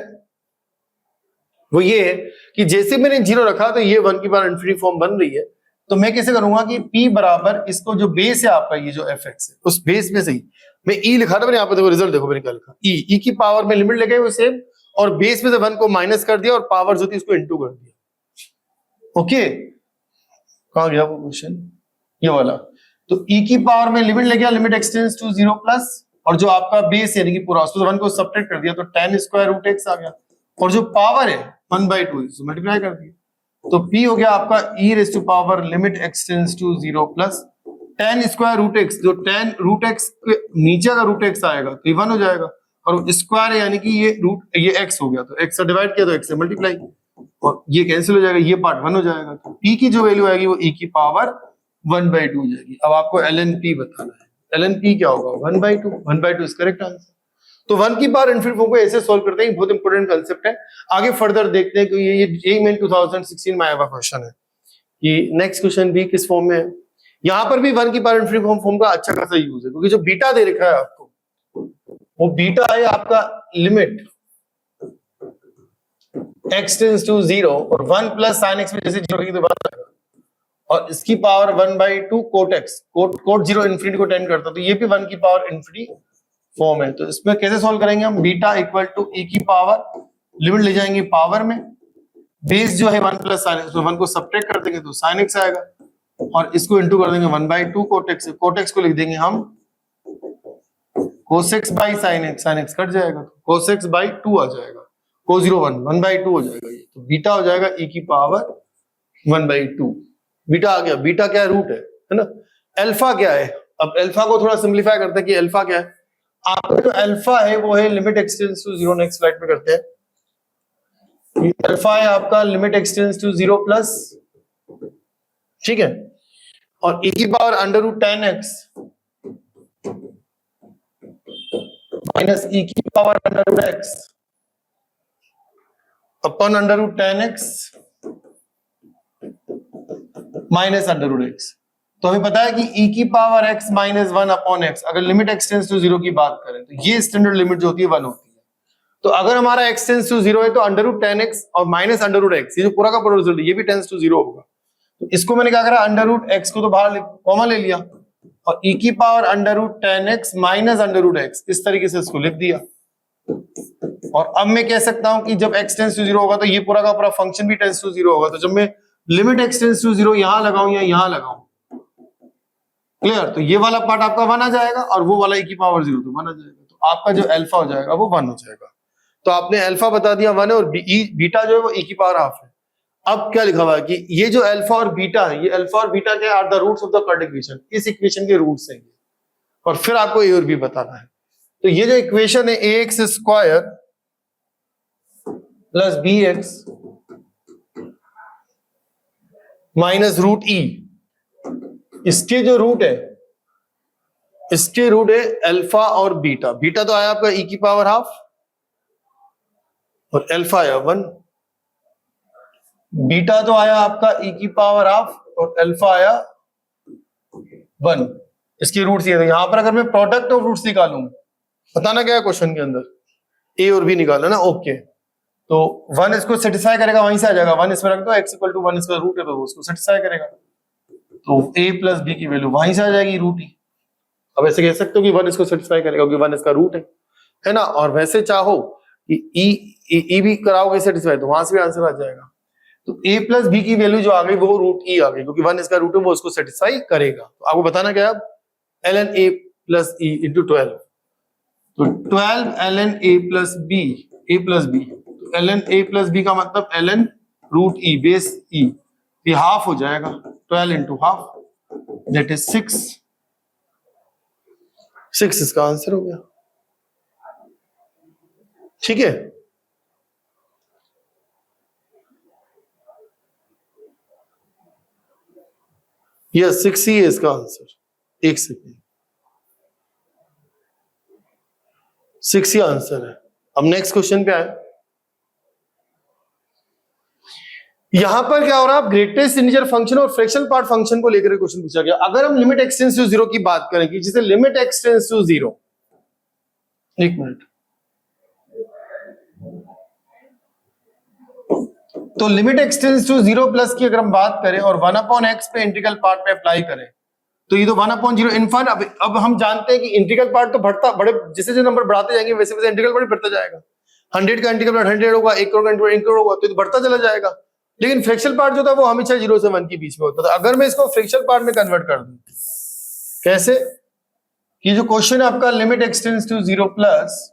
वो ये है कि जैसे मैंने 0 रखा तो ये 1 की पावर इन्फिनिटी फॉर्म बन रही है। तो मैं कैसे करूंगा कि p बराबर इसको जो बेस है आपका ये जो fx है उस बेस में से ही मैं e लिखा था मैंने, यहाँ पे देखो रिजल्ट देखो मैंने क्या लिखा, e की पावर में लिमिट लेके वो सेम और बेस में से 1 को माइनस कर दिया और पावर जो थी उसको इनटू कर दिया। ओके, कहां गया वो क्वेश्चन, ये वाला। तो e की पावर में लिमिट ले गया, लिमिट एक्सटेंड्स टू 0 प्लस, और जो आपका बेस यानी कि पूरा उसको 1 को सब्ट्रैक्ट कर दिया तो tan स्क्वायर रूट x आ गया, और जो पावर है 1/2 इसको मल्टीप्लाई कर दिया तो p हो गया आपका e raise to power limit x tends to 0 plus tan square root x, जो tan रूट x के नीचे का रूट x आएगा तो ये 1 हो जाएगा, और स्क्वायर है यानी कि ये x हो गया तो x से डिवाइड किया तो x से मल्टीप्लाई और ये कैंसिल हो जाएगा, ये पार्ट 1 हो जाएगा। तो p की जो वैल्यू आएगी वो e की पावर 1/2 हो जाएगी। अब आपको ln p बताना है, ln p क्या होगा 1/2 इज करेक्ट आंसर। तो 1 की पावर इन्फिनिटी फॉर्म को ऐसे सॉल्व करते हैं, बहुत इंपॉर्टेंट कांसेप्ट है। आगे फर्दर देखते हैं कि ये मेन 2016 में आया हुआ क्वेश्चन है कि नेक्स्ट क्वेश्चन भी किस फॉर्म में है। यहां पर भी 1 की पावर इन्फिनिटी फॉर्म का अच्छा खासा यूज है, क्योंकि जो बीटा दे रखा है आपको वो बीटा है आपका लिमिट x टेंड्स टू 0 और 1 प्लस sin x में जैसे 0 की तो बात आएगा, और इसकी power 1/2 cot x, cot 0 infinity को टेंड करता, तो ये भी 1 की पावर इन्फिनिटी फॉर्म है। तो इसमें कैसे सॉल्व करेंगे हम, बीटा इक्वल टू e की पावर लिमिट ले जाएंगे पावर में, बेस जो है 1 प्लस sin x, 1 को सब्ट्रैक्ट कर देंगे तो sin x आएगा, और इसको इंटू कर देंगे 1/2 कोट x, कोट x को लिख देंगे हम cos x by sin x cut जाएगा तो cos x बाई 2 आ जाएगा, cos 0 1/2 हो जाएगा ये, तो बीटा हो जाएगा e की पावर 1/2। बीटा आ गया, बीटा क्या है, रूट है ना। अल्फा क्या है, अब अल्फा को थोड़ा सिंपलीफाई करते हैं कि अल्फा क्या है। आपका जो अल्फा है वो है limit x tends to 0, next slide में करते हैं। अल्फा है आपका लिमिट एक्सटेंड्स टू 0 प्लस, ठीक है, और e की power under root 10x minus e की power under root x upon under root 10x minus under root x। तो हमें पता है कि e की power x minus 1 upon x, अगर लिमिट x टेंड्स टू 0 की बात करें तो ये स्टैंडर्ड लिमिट जो होती है 1 होती है। तो अगर हमारा x टेंड्स टू 0 है तो अंडर रूट 10x और माइनस अंडर रूट x, ये जो पूरा का पूरा रिजल्ट है ये भी टेंड्स टू 0 होगा। तो इसको मैंने क्या करा, अंडर रूट x को तो बाहर कॉमन ले लिया और e की power under root 10x minus under root x, इस तरीके से इसको लिख दिया। और अब मैं कह सकता हूं कि जब x टेंड्स टू 0 होगा तो ये पूरा का पूरा फंक्शन भी टेंड्स टू 0 होगा। तो जब मैं लिमिट x टेंड्स टू 0 यहां लगाऊं या यहां लगाऊं, क्लियर, तो ये वाला पार्ट आपका 1 आ जाएगा और वो वाला e की पावर 0 तो 1 आ जाएगा, तो आपका जो अल्फा हो जाएगा वो 1 हो जाएगा। तो आपने अल्फा बता दिया 1 है और बीटा जो है वो e की पावर हाफ है। अब क्या लिखा हुआ है कि ये जो अल्फा और बीटा है, ये अल्फा और बीटा के are the roots of the curd equation, इस इक्वेशन के रूट्स हैं, और फिर आपको ए और बी बताना है। तो ये जो इक्वेशन है ax square plus bx minus root e, इसके जो रूट है, इसके रूट है अल्फा और बीटा। बीटा तो आया आपका e की पावर हाफ और अल्फा आया 1, बीटा तो आया आपका e की पावर हाफ और अल्फा आया 1, इसके रूट्स ये थे। यहां पर अगर मैं प्रोडक्ट ऑफ रूट्स निकालूं, बताना क्या है क्वेश्चन के अंदर, ए और बी निकालना ना, ओके। तो 1 इसको सेटिस्फाई करेगा, वहीं से आ जाएगा, 1 इसमें रख दो, x इक्वल टू 1 इसका रूट है तो उसको सेटिस्फाई करेगा, तो a प्लस बी की वैल्यू वहीं से आ जाएगी रूट ई। अब ऐसे कह सकते हो कि 1 इसको सेटिस्फाई करेगा क्योंकि 1 इसका रूट है ना। और वैसे चाहो कि ई भी कराओगे सेटिस्फाई तो वहां से भी आंसर आ जाएगा। तो a प्लस बी की वैल्यू जो आ गई वो रूट ई आ गई, क्योंकि 1 इसका रूट है वो उसको सेटिस्फाई करेगा। तो आपको बताना क्या है अब, ln a plus E into 12, तो 12 ln a plus B, a plus B, तो ln a प्लस बी का मतलब ln root E base E, ये हाफ हो जाएगा, 12 इंटू हाफ दैट इज 6 इसका आंसर हो गया, ठीक है। यस 6 ही है इसका आंसर, एक सेकेंड, 6 ही आंसर है। अब नेक्स्ट क्वेश्चन पे आए। यहां पर क्या हो रहा है, ग्रेटेस्ट इंटीजर फंक्शन और फ्रैक्शनल पार्ट फंक्शन को लेकर क्वेश्चन पूछा गया। अगर हम limit x tends to zero की बात करें कि जिसे limit x tends to zero, एक मिनट, तो limit x tends to zero plus की अगर हम बात करें और 1/x पे इंटीग्रल पार्ट पे अप्लाई करें तो ये तो 1/0 इनफाइनाइट। अब हम जानते हैं कि इंटीग्रल पार्ट तो बढ़ता बड़े, जैसे जो नंबर बढ़ाते जाएंगे वैसे वैसे इंटीग्रल पार्ट बढ़ता जाएगा। 100 का इंटीग्रल पार्ट 100 होगा, 1 करोड़ का इंटीग्रल 1 करोड़ होगा, तो बढ़ता चला जाएगा। लेकिन फ्रैक्शनल पार्ट जो था वो हमेशा 0 से 1 के बीच में होता था। अगर मैं इसको फ्रैक्शनल पार्ट में कन्वर्ट कर दूं, कैसे, ये जो क्वेश्चन है आपका limit x tends to zero plus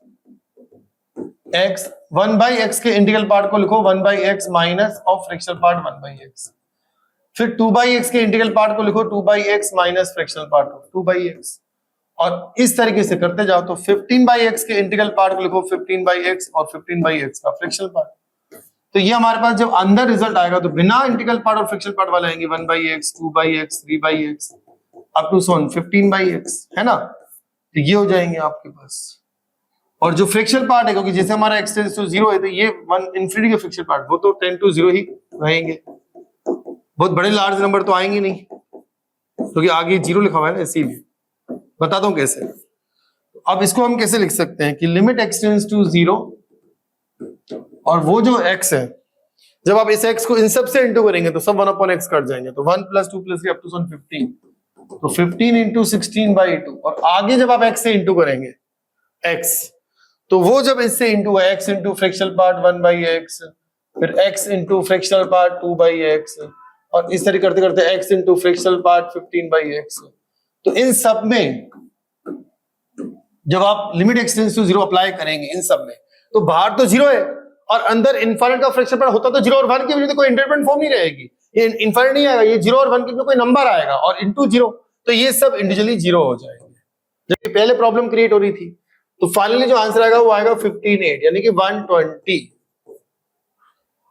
x 1/x के इंटीग्रल पार्ट को लिखो 1/x minus of fractional part 1/x, फिर 2/x के इंटीग्रल पार्ट को लिखो 2/x minus fractional part 2/x, और इस तरीके से करते जाओ तो 15/x के इंटीग्रल पार्ट को लिखो 15/x और 15/x का फ्रैक्शनल पार्ट। तो ये हमारे पास जब अंदर रिजल्ट आएगा तो बिना इंटीग्रल पार्ट और फ्रैक्शनल पार्ट वाले आएंगे 1/x 2/x 3/x up to 15/x, है ना। तो ये हो जाएंगे आपके पास। और जो फ्रैक्शनल पार्ट है, क्योंकि जैसे हमारा x टेंड्स टू 0 है तो ये 1 इनफिनिटी के फ्रैक्शनल पार्ट वो तो 10 to 0 ही रहेंगे, बहुत बड़े लार्ज नंबर तो आएंगे नहीं, क्योंकि आगे 0 लिखा हुआ है ना, इसीलिए बताता हूं कैसे। अब इसको हम कैसे लिख सकते हैं कि लिमिट x टेंड्स टू 0 और वो जो x है, जब आप इस x को इन सब से इंटू करेंगे तो सब 1/x कट जाएंगे, तो 1 + 2 + 3 अप टू 15, तो 15 × 16/2, और आगे जब आप x से इंटू करेंगे x, तो वो जब इससे इंटू है x into fractional part 1/x, फिर x into fractional part 2/x, और इस तरह करते करते x into fractional part 15/x। तो इन सब में जब आप limit x tends to 0 apply करेंगे इन सब में, तो बाहर तो 0 है और अंदर इनफाइनाइट का फ्रैक्शनल पार्ट होता तो 0 और 1 की वजह से कोई इंटरमीडिएट फॉर्म नहीं रहेगी, ये इनफाइनाइट नहीं आएगा, ये 0 और 1 के बीच में कोई नंबर आएगा और इंटू 0, तो ये सब इंडिविजुअली 0 हो जाएंगे। जब पहले प्रॉब्लम क्रिएट हो रही थी, तो फाइनली जो आंसर आएगा वो आएगा 15/8, यानी कि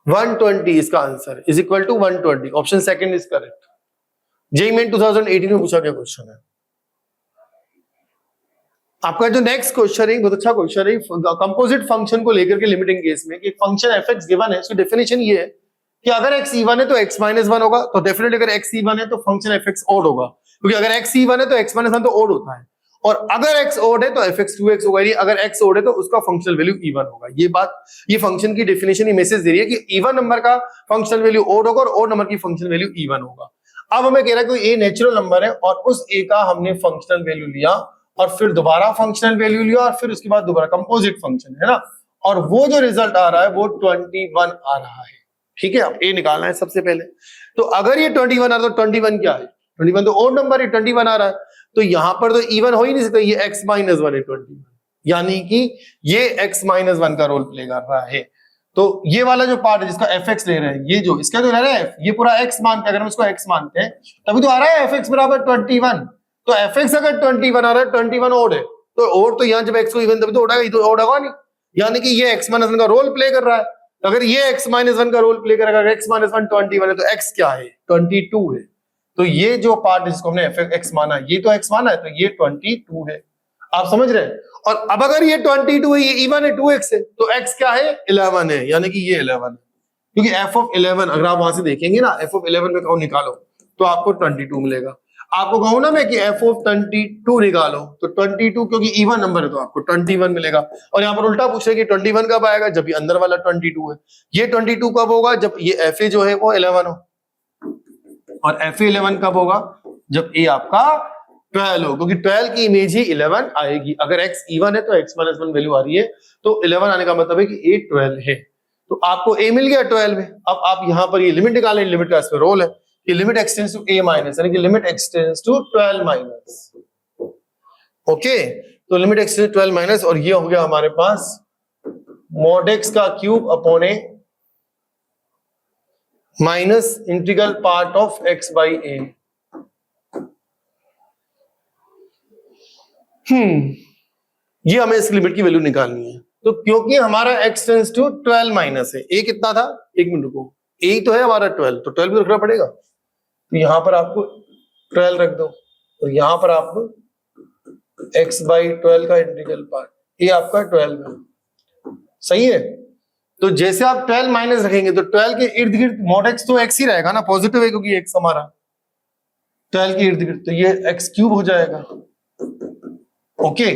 120 इसका answer is equal to 120। Option second is correct. JEE Main 2018 में पूछा गया क्वेश्चन है। आपका जो नेक्स्ट क्वेश्चन है बहुत अच्छा क्वेश्चन है, कंपोजिट फंक्शन को लेकर के लिमिटिंग केस में, कि फंक्शन fx गिवन है, इसकी डेफिनेशन ये है कि अगर x इवन है तो x - 1 होगा, तो डेफिनेटली अगर x इवन है तो फंक्शन fx ऑड होगा, क्योंकि अगर x इवन है तो x - 1 तो ऑड होता है, और अगर x ऑड है तो fx 2x होगा, अगर x ऑड है तो उसका फंक्शनल वैल्यू इवन होगा। ये बात, ये फंक्शन की डेफिनेशन ही मैसेज दे रही है कि इवन नंबर का फंक्शनल वैल्यू ऑड होगा और ऑड नंबर की फंक्शनल वैल्यू इवन होगा। अब हमें कह रहा है कि a नेचुरल नंबर है और उस a का हमने फंक्शनल वैल्यू लिया और फिर दोबारा फंक्शनल वैल्यू लिया और फिर उसके बाद दोबारा कंपोजिट फंक्शन है ना, और वो जो रिजल्ट आ रहा है वो 21 आ रहा है। ठीक है, अब a निकालना है सबसे पहले। तो अगर ये 21 आ रहा है तो 21 क्या है, 21 तो ऑड नंबर है, 21 आ रहा है, तो यहां पर तो इवन हो ही नहीं सकता, ये x - 1 है 21, यानी कि ये x - 1 का रोल प्ले कर रहा है। तो ये वाला जो पार्ट है जिसका fx ले रहे हैं, ये जो इसका जो ले रहा है ये पूरा x मानते हैं, अगर हम इसको x मानते हैं तभी तो आ रहा है fx बराबर 21। तो fx अगर 21 आ रहा है, 21 ओड है, तो ओड तो यहाँ जब x को इवन तभी तो ओड आएगा, ये तो ओड होगा नहीं, यानी कि ये x - 1 का रोल प्ले कर रहा है। तो अगर ये x - 1 का रोल प्ले करेगा, अगर x - 1 21 है तो x क्या है, 22 है। तो ये जो पार्ट जिसको हमने x माना, ये तो x माना है, तो ये 22 है। आप समझ रहे हैं। और अब अगर ये 22 है, ये इवन है, 2x है, तो x क्या है, 11 है, यानी कि ये 11 है, क्योंकि f(11) अगर आप वहां से देखेंगे ना, f(11) में कहो निकालो तो आपको 22 मिलेगा। आपको कहूं ना मैं कि f(22) निकालो तो 22, क्योंकि इवन नंबर है तो आपको 21 मिलेगा। और यहाँ पर उल्टा पूछ रहे कि 21 कब आएगा, जब ये अंदर वाला 22 है। ये 22 कब होगा, जब ये fa जो है वो 11 हो, और fa11 कब होगा, जब a आपका 12 हो, क्योंकि 12 की इमेज ही 11 आएगी। अगर x इवन है तो x - 1 वैल्यू आ रही है, तो 11 आने का मतलब है कि a 12 है। तो आपको a मिल गया 12 में। अब आप यहां पर ये लिमिट निकालें, लिमिट का इसमें रोल है कि limit x tends to a minus, यानी कि limit x tends to 12 minus. Okay, तो limit x tends to 12 minus, और ये हो गया हमारे पास mod x का cube upon a minus integral part of x by a। ये हमें इस लिमिट की वैल्यू निकालनी है। तो क्योंकि हमारा x टेंड्स टू 12 माइनस है, a कितना था, एक मिनट रुको, a तो है हमारा 12, तो 12 भी रखना पड़ेगा, तो यहां पर आपको 12 रख दो, और यहां पर आपको x बाई 12 का इंटीग्रल पार्ट, ये आपका 12 है, सही है। तो जैसे आप 12 माइनस रखेंगे तो 12 के इर्द गिर्द मॉड x तो x ही रहेगा ना, पॉजिटिव है क्योंकि x हमारा 12 के इर्द गिर्द, तो ये x क्यूब हो जाएगा। ओके,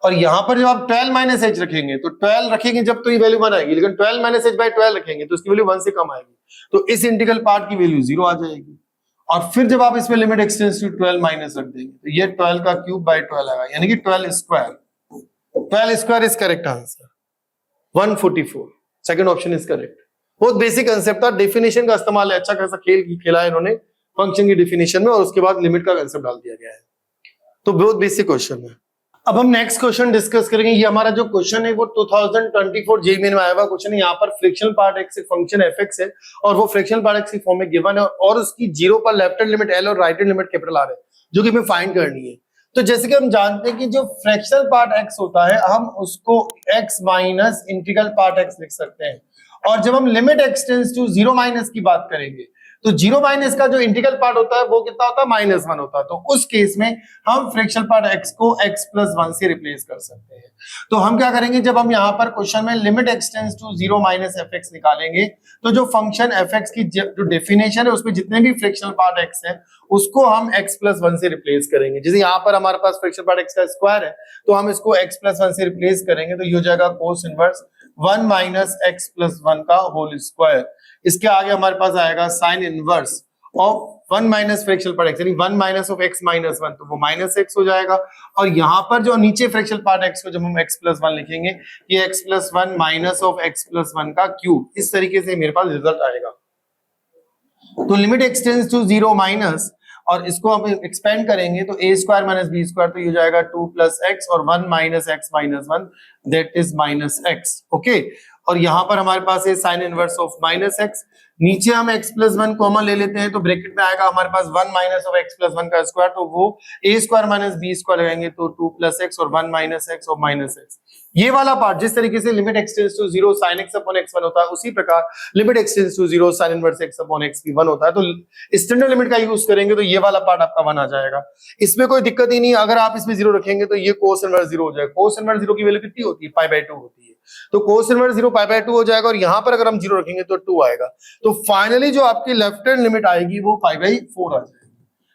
और यहां पर जब आप 12 माइनस एच रखेंगे तो 12 रखेंगे जब तो ये वैल्यू 1 आएगी, लेकिन 12 माइनस एच बाई 12 रखेंगे तो इसकी वैल्यू 1 से कम आएगी, तो इस इंटीग्रल पार्ट की वैल्यू 0 आ जाएगी। और फिर जब आप इसमें लिमिट एक्सटेंड्स टू 12 माइनस रख देंगे तो ये 12 का क्यूब बाई 12 आएगा, यानी कि 12 square. 12 square is correct answer, 144, second option is correct. बहुत बेसिक कंसेप्ट था, डेफिनेशन का इस्तेमाल है, अच्छा खासा खेल खेला है इन्होंने फंक्शन की डेफिनेशन में, और उसके बाद लिमिट का कंसेप्ट डाल दिया गया है। तो बहुत बेसिक क्वेश्चन है। अब हम नेक्स्ट क्वेश्चन डिस्कस करेंगे। ये हमारा जो क्वेश्चन है वो 2024 जेईई में आया हुआ क्वेश्चन है। यहाँ पर फ्रैक्शनल पार्ट एक्स एक फंक्शन एफ है और वो फ्रैक्शनल पार्ट एक्स की फॉर्म में गिवन है और उसकी जीरो पर लेफ्ट हैंड लिमिट एल और right hand limit capital R है, जो कि हमें फाइंड करनी है। तो जैसे कि हम जानते हैं कि जो फ्रैक्शनल पार्ट एक्स होता है हम उसको x minus integral part x लिख सकते हैं, और जब हम लिमिट एक्सटेंड्स टू 0 माइनस की बात करेंगे तो 0 माइनस का जो इंटीग्रल पार्ट होता है वो कितना होता है, -1 होता है। तो उस केस में हम फ्रैक्शनल पार्ट x को x + 1 से रिप्लेस कर सकते हैं। तो हम क्या करेंगे, जब हम यहाँ पर क्वेश्चन में limit x tends to 0 minus fx निकालेंगे तो जो फंक्शन fx की जो डेफिनेशन है उसमें जितने भी फ्रैक्शनल पार्ट x है उसको हम x + 1 से रिप्लेस करेंगे। जैसे यहाँ पर हमारे पास फ्रैक्शनल पार्ट x का स्क्वायर है तो हम इसको x + 1 से रिप्लेस करेंगे, तो ये हो जाएगा कोस इनवर्स 1 माइनस x + 1 का होल स्क्वायर। इसके आगे हमारे पास आएगा sine inverse of 1 minus fractional part x, यानी 1 माइनस ऑफ x माइनस 1, तो वो माइनस x हो जाएगा। और यहाँ पर जो नीचे फ्रैक्शनल पार्ट x को जब हम x + 1 लिखेंगे, ये x + 1 माइनस ऑफ x + 1 का क्यूब, इस तरीके से मेरे पास रिजल्ट आएगा। तो लिमिट एक्सटेंड्स टू 0 माइनस, और इसको हम एक्सपेंड करेंगे तो a square minus b square, तो ये हो जाएगा 2 + x और 1 minus x minus 1, that is -x। Okay, और यहां पर हमारे पास है साइन इनवर्स ऑफ -x। नीचे हम x + 1 कॉमन ले लेते हैं तो ब्रैकेट में आएगा हमारे पास 1 माइनस ऑफ x + 1 का स्क्वायर, तो वो a square minus b square लगाएंगे तो 2 + x और 1 माइनस x और -x। ये वाला पार्ट जिस तरीके से limit x tends to 0 sin x / x 1 होता है, उसी प्रकार limit x tends to 0 sin inverse x / x भी 1 होता है। तो स्टैंडर्ड लिमिट का यूज करेंगे तो ये वाला पार्ट आपका 1 आ जाएगा। इसमें कोई दिक्कत ही नहीं, अगर आप इसमें 0 रखेंगे तो ये कोस इनवर्स 0 हो जाएगा। कोस इनवर्स 0 की वैल्यू कितनी होती है, π/2 होती है, तो कोस इनवर्स 0 π/2 हो जाएगा, और यहां पर अगर हम 0 रखेंगे तो 2 आएगा। तो फाइनली जो आपकी लेफ्ट हैंड लिमिट आएगी वो π/4 आ जाएगी।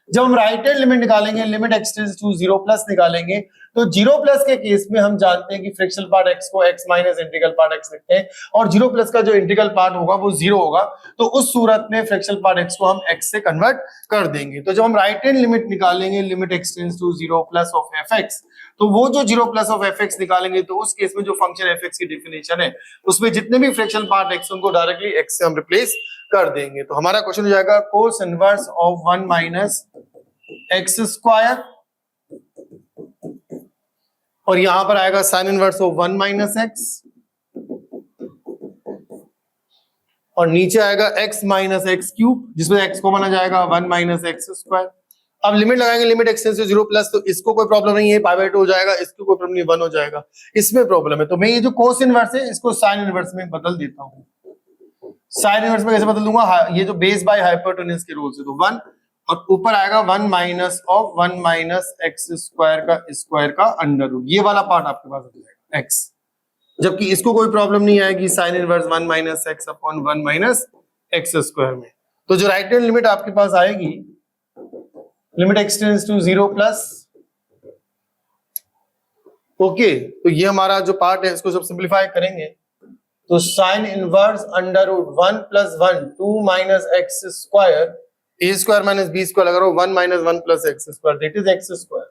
जब हम राइट हैंड लिमिट निकालेंगे, लिमिट एक्सटेंड्स टू 0 प्लस निकालेंगे, तो 0 प्लस के केस में हम जानते हैं कि फ्रैक्शनल पार्ट x को x minus integral part x लिखते हैं, और 0 प्लस का जो इंटीग्रल पार्ट होगा वो 0 होगा, तो उस सूरत में फ्रैक्शनल पार्ट x को हम x से कन्वर्ट कर देंगे। तो जब हम राइट हैंड लिमिट निकालेंगे, limit x tends to 0 plus of fx, तो वो जो 0 प्लस ऑफ fx निकालेंगे तो उस केस में जो फंक्शन fx की डेफिनेशन है उसमें जितने भी फ्रैक्शनल पार्ट x उनको डायरेक्टली x से हम रिप्लेस कर देंगे। तो हमारा क्वेश्चन हो जाएगा cos inverse of 1 minus x square, और यहां पर आएगा sine inverse of 1 minus x, और नीचे आएगा x माइनस एक्स क्यूब, जिसमें x कॉमन आ जाएगा 1 माइनस एक्स स्क्वायर। अब लिमिट लगाएंगे, लिमिट एक्सटेंड्स टू 0 प्लस, तो इसको कोई प्रॉब्लम नहीं है, π/2 हो जाएगा, इसको कोई प्रॉब्लम नहीं, 1 हो जाएगा। इसमें प्रॉब्लम है तो मैं ये जो कोस इनवर्स है इसको साइन इनवर्स में बदल देता हूं। साइन इनवर्स में कैसे बदल दूंगा, ये जो बेस बाय हाइपोटेन्यूज के रूल से, तो 1 और ऊपर आएगा 1 minus of 1 minus x square का अंडर रूट, ये वाला पार्ट आपके पास आ जाएगा x, जबकि इसको कोई प्रॉब्लम नहीं आएगी sine inverse 1 minus x upon 1 minus x square में। तो जो राइट हैंड लिमिट आपके पास आएगी, limit x tends to 0 plus, okay, तो ये हमारा जो पार्ट है इसको सब सिंपलीफाई करेंगे तो sine inverse under root 1 + 1 2 minus x square, a square minus b square अगर 1 minus 1 plus x square, that is x square.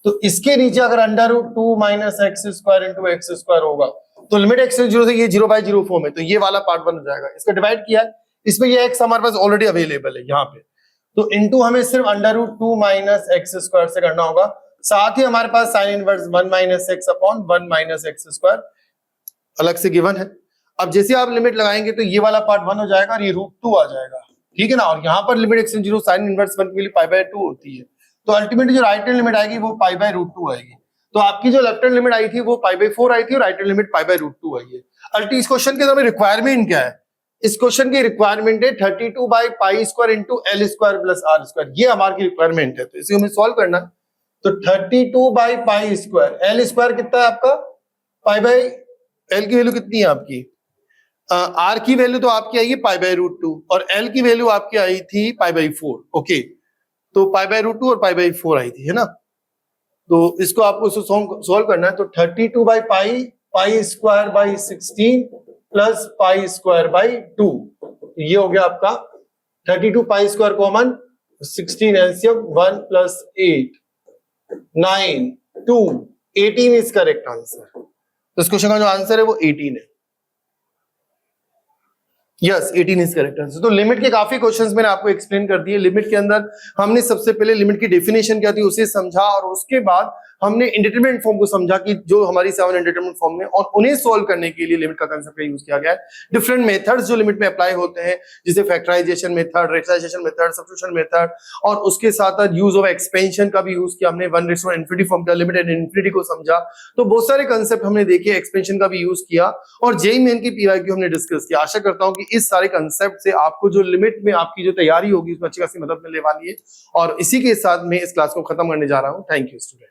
तो इसके नीचे अगर under root 2 minus x square into x square होगा तो लिमिट x से 0 से ये 0/0 फॉर्म है, तो ये वाला पार्ट बन जाएगा। इसका डिवाइड किया है, इसमें ये x हमारे पास ऑलरेडी अवेलेबल है यहाँ पे, तो इनटू हमें सिर्फ under root 2 minus x square से करना होगा। साथ ही हमारे पास sine inverse 1 minus x upon 1 minus x square अलग से गिवन है। अब जैसे आप लिमिट लगाएंगे तो ये वाला पार्ट 1 हो जाएगा और ये √2 आ जाएगा, ठीक है ना। और यहाँ पर लिमिट x से 0 साइन इनवर्स 1 के लिए π/2 होती है, तो अल्टीमेटली जो राइट हैंड लिमिट आएगी वो π/√2 आएगी। तो आपकी जो लेफ्ट हैंड लिमिट आई थी वो π/4 आई थी और राइट हैंड लिमिट π/√2 आई है। इस क्वेश्चन के अंदर रिक्वायरमेंट क्या है, इस क्वेश्चन की रिक्वायरमेंट है 32/π² into l square plus r square, ये हमारी रिक्वायरमेंट है। तो इसे हमें सॉल्व करना है, तो 32/π², l स्क्वायर कितना है आपका π/4, एल की वैल्यू कितनी है आपकी? आर की वैल्यू तो आपकी आएगी π/√2 और एल की वैल्यू आपकी आई थी π/4। ओके, तो π/√2 और π/4 आई थी, है ना? तो इसको आपको सोल्व करना है, तो 32/π, π² 16 प्लस π²/2, ये हो गया आपका 32 π² common, 16 LCM, 1 + 8 9 2 18 is correct answer. तो इस क्वेश्चन का जो आंसर है वो 18 है। Yes, 18 is correct answer. तो लिमिट के काफी क्वेश्चंस मैंने आपको एक्सप्लेन कर दिए। लिमिट के अंदर हमने सबसे पहले लिमिट की डेफिनेशन क्या थी उसे समझा, और उसके बाद हमने इंडिटरमिनेट फॉर्म को समझा कि जो हमारी 7 इंडिटरमिनेट फॉर्म में, और उन्हें सॉल्व करने के लिए लिमिट का कांसेप्ट का यूज किया गया है। डिफरेंट मेथड्स जो लिमिट में अप्लाई होते हैं, जैसे factorization method, rationalization method, substitution method, और उसके साथ साथ यूज ऑफ एक्सपेंशन का भी यूज किया हमने। 1/∞ फॉर्म का लिमिट एंड इन्फिनिटी को समझा। तो बहुत सारे कांसेप्ट हमने देखे, एक्सपेंशन का भी यूज किया, और जेईई मेन की पीवाईक्यू हमने डिस्कस किया। आशा करता हूं कि इस सारे कांसेप्ट से आपको जो लिमिट में आपकी जो तैयारी होगी उसमें अच्छी खासी मदद मिलने वाली है। और इसी के साथ मैं इस क्लास को खत्म करने जा रहा हूं। Thank you student.